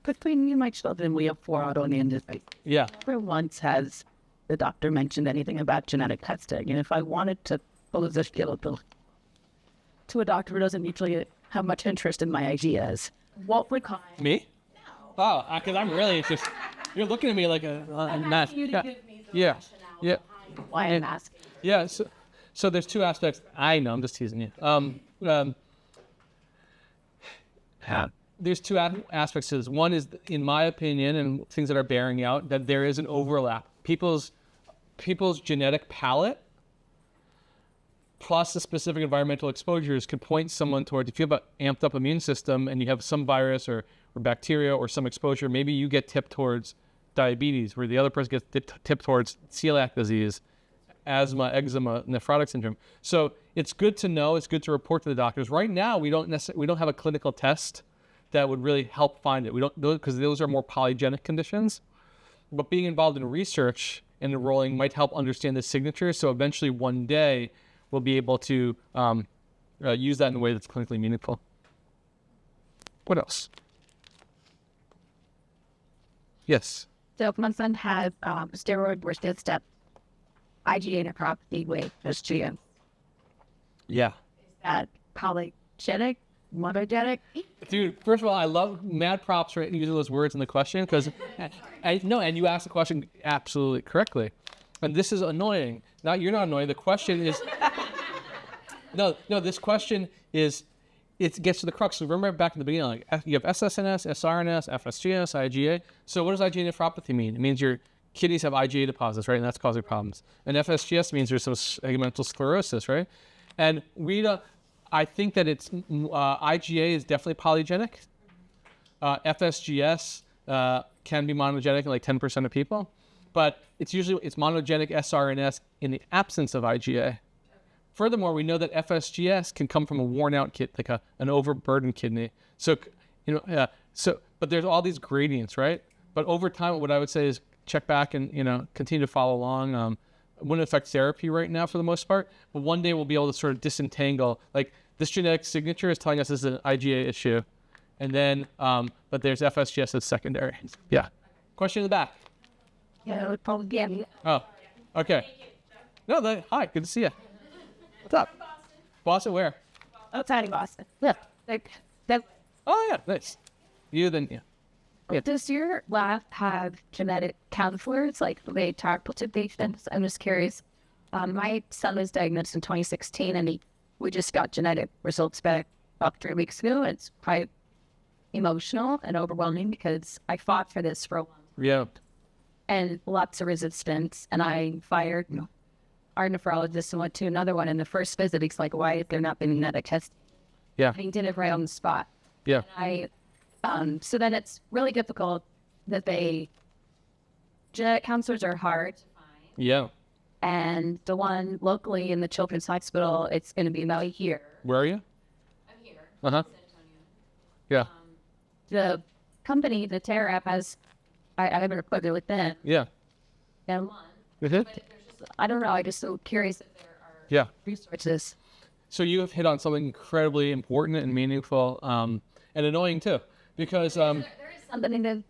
between my children, we have 4 out on the industry. Yeah. Never once has the doctor mentioned anything about genetic testing. And if I wanted to pose this skill to a doctor who doesn't usually have much interest in my ideas, what would cause me? No. Oh, because I'm really interested. You're looking at me like a math. You to give me the rationale behind why I'm asking. Yeah. So there's two aspects. I know, I'm just teasing you. There's two aspects to this. One is, in my opinion, and things that are bearing out, that there is an overlap. People's genetic palette plus the specific environmental exposures could point someone towards, if you have an amped up immune system and you have some virus or bacteria or some exposure, maybe you get tipped towards diabetes, where the other person gets tipped towards celiac disease, asthma, eczema, nephrotic syndrome. So it's good to know, it's good to report to the doctors. Right now, we don't have a clinical test that would really help find it. We don't, because those are more polygenic conditions. But being involved in research and enrolling might help understand the signatures. So eventually one day we'll be able to use that in a way that's clinically meaningful. What else? Yes. So if my son has steroid resistant IgA nephropathy with SGM, Yeah. is that polygenic, monogenic? Dude, first of all, I love mad props for using those words in the question, because and you asked the question absolutely correctly. And this is annoying. You're not annoying. The question is no, this question is, it gets to the crux. So remember back in the beginning, like you have SSNS, SRNS, FSGS, IgA. So what does IgA nephropathy mean? It means your kidneys have IgA deposits, right? And that's causing problems. And FSGS means there's some segmental sclerosis, right? And I think that it's IgA is definitely polygenic. FSGS can be monogenic in like 10% of people, but it's monogenic SRNS in the absence of IgA. Furthermore, we know that FSGS can come from a worn-out kidney, like an overburdened kidney. So, but there's all these gradients, right? But over time, what I would say is check back and continue to follow along. It wouldn't affect therapy right now for the most part, but one day we'll be able to sort of disentangle, like, this genetic signature is telling us this is an IgA issue, and then but there's FSGS that's secondary. Yeah. Question in the back. Yeah, it would probably be. Oh, okay. No, hi, good to see you. What's up? Boston, where? Outside of Boston. Yeah. Oh yeah, nice. You then, yeah. Does your lab have genetic counselors, like they talk to patients? I'm just curious. My son was diagnosed in 2016, and we just got genetic results back about 3 weeks ago. It's quite emotional and overwhelming because I fought for this for a while. Yeah. And lots of resistance. And I fired our nephrologist and went to another one. And the first visit, he's like, why is there not been genetic testing? Yeah. And he did it right on the spot. Yeah. And so then it's really difficult that genetic counselors are hard to find. Yeah. And the one locally in the Children's Hospital, it's going to be about a year. Where are you? I'm here. Uh-huh. San Antonio. Yeah. The company, the TerraApp, has, I have an appointment with them. Yeah. And one. Mm-hmm. But I don't know. I'm just so curious if there are Yeah. resources. So you have hit on something incredibly important and meaningful, and annoying too, because There is something that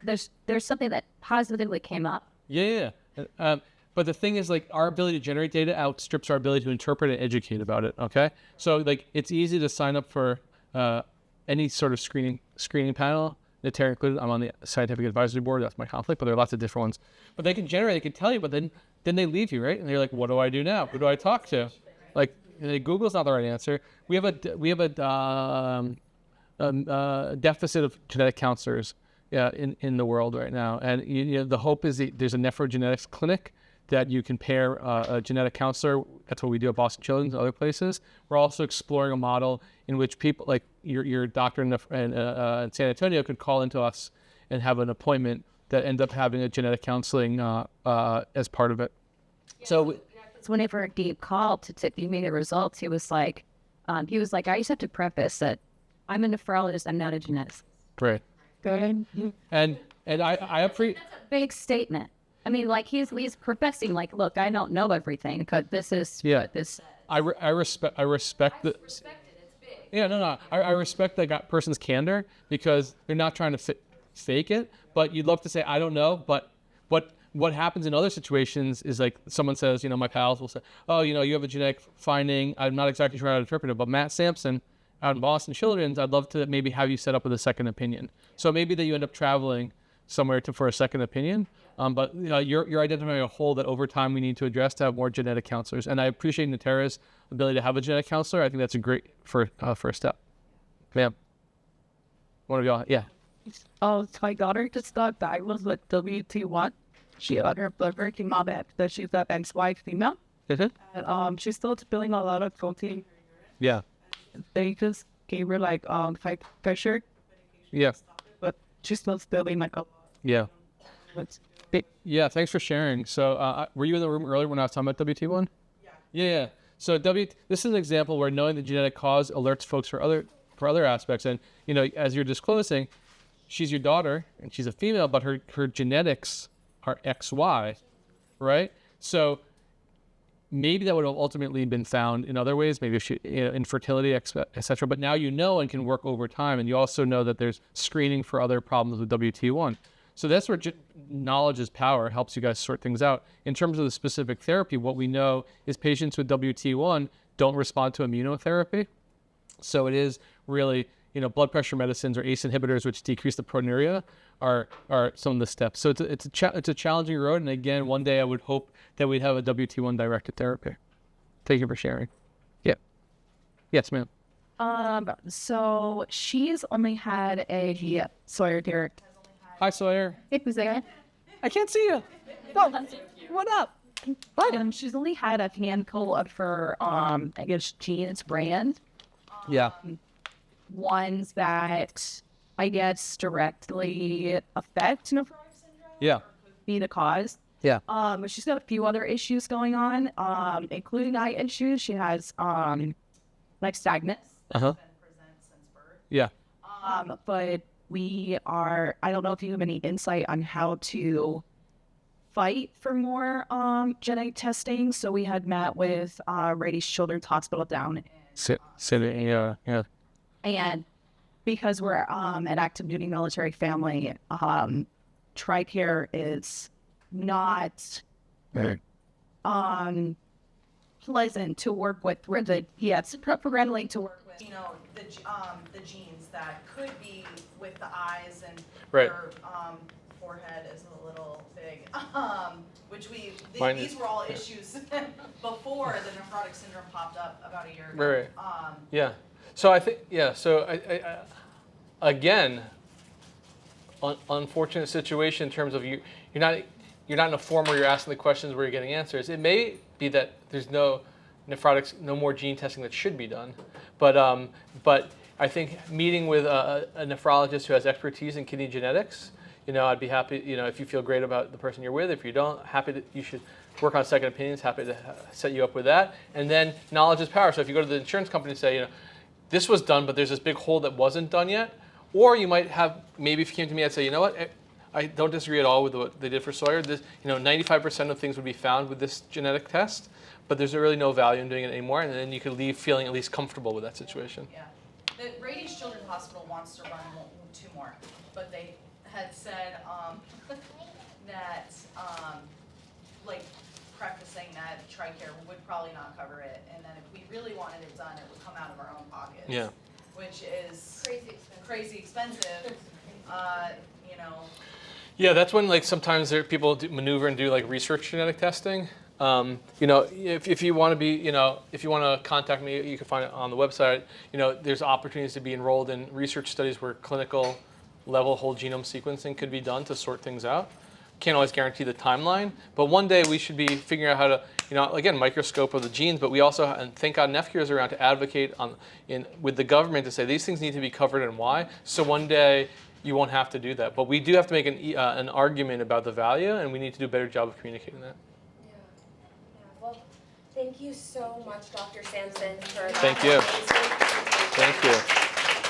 there's something that positively came up. yeah. But the thing is, like, our ability to generate data outstrips our ability to interpret and educate about it. Okay, so like it's easy to sign up for any sort of screening panel. Natera included. I'm on the scientific advisory board. That's my conflict, but there are lots of different ones. But they can can tell you, but then they leave you, right? And they're like, what do I do now? Who do I talk to? Like, Google's not the right answer. We have a deficit of genetic counselors in the world right now, and the hope is there's a nephrogenetics clinic that you can pair a genetic counselor. That's what we do at Boston Children's and other places. We're also exploring a model in which people, like your doctor in San Antonio, could call into us and have an appointment that ends up having a genetic counseling as part of it. Yeah, so whenever Gabe called to give me the results, he was like, I just have to preface that I'm a nephrologist, I'm not a geneticist. Right. Good. And I appreciate. That's a big statement. I mean, like he's professing, like, look, I don't know everything, because this is what this says. I respect the. Respect it. It's big. Yeah, no. I respect that person's candor, because they're not trying to fake it. But you'd love to say, I don't know. But what happens in other situations is, like, someone says, my pals will say, oh, you have a genetic finding. I'm not exactly sure how to interpret it, but Matt Sampson out in Boston Children's, I'd love to maybe have you set up with a second opinion. So maybe that you end up traveling somewhere for a second opinion. But you're identifying a hole that over time we need to address to have more genetic counselors. And I appreciate Natara's ability to have a genetic counselor. I think that's a great first step. Ma'am, one of y'all, yeah. Oh, my daughter just got diagnosed with WT1. She had her blood work came out that she's an XY female. And, she's still spilling a lot of protein. Yeah. They just gave her like high pressure. Yeah. But she's still spilling like a lot. Yeah. Yeah, thanks for sharing. So were you in the room earlier when I was talking about WT1? Yeah. So this is an example where knowing the genetic cause alerts folks for other aspects. And, as you're disclosing, she's your daughter and she's a female, but her genetics are XY, right? So maybe that would have ultimately been found in other ways, maybe infertility, etc. But now and can work over time. And you also know that there's screening for other problems with WT1. So that's where knowledge is power, helps you guys sort things out. In terms of the specific therapy, what we know is patients with WT1 don't respond to immunotherapy. So it is really, blood pressure medicines or ACE inhibitors, which decrease the proteinuria, are some of the steps. So it's a challenging road. And again, one day I would hope that we'd have a WT1 directed therapy. Thank you for sharing. Yeah. Yes, ma'am. So she's only had a Sawyer here. Hi, Sawyer. It was there. I can't see you. What up? But she's only had a handful of her, I guess, genes brand. Yeah. Ones that I guess directly affect nephrotic syndrome. Yeah. Be the cause. Yeah. She's got a few other issues going on, including eye issues. She has like stagnance. Uh-huh. Been present since birth. Yeah. But I don't know if you have any insight on how to fight for more genetic testing. So we had met with Rady's Children's Hospital down in Yeah. And because we're an active duty military family, TRICARE is not pleasant to work with. Yes, friendly to work with. The genes that could be with the eyes and Right. your forehead is a little big, which these were all issues before the nephrotic syndrome popped up about a year ago. Right. Yeah. So I think, so I again, unfortunate situation in terms of you're not in a form where you're asking the questions where you're getting answers. It may be that there's no more gene testing that should be done, but I think meeting with a nephrologist who has expertise in kidney genetics, I'd be happy, if you feel great about the person you're with. If you don't, happy that you should work on second opinions, happy to set you up with that. And then knowledge is power. So if you go to the insurance company and say, this was done, but there's this big hole that wasn't done yet. Or you might have, maybe if you came to me, I'd say, I don't disagree at all with what they did for Sawyer. 95% of things would be found with this genetic test, but there's really no value in doing it anymore. And then you could leave feeling at least comfortable with that situation. Yeah. The Rady's Children's Hospital wants to run 2 more, but they had said that, like prefacing that TRICARE would probably not cover it, and then if we really wanted it done, it would come out of our own pockets. Yeah. Which is crazy expensive. Yeah, that's when sometimes people maneuver and do research genetic testing. If you want to be, if you want to contact me, you can find it on the website. There's opportunities to be enrolled in research studies where clinical level whole genome sequencing could be done to sort things out. Can't always guarantee the timeline, but one day we should be figuring out how to, again, microscope of the genes, but we also, and thank God NEFCure is around to advocate with the government to say these things need to be covered and why. So one day you won't have to do that. But we do have to make an argument about the value, and we need to do a better job of communicating that. Well, thank you so much, Dr. Sampson, for that. Thank you. Amazing presentation. Thank you.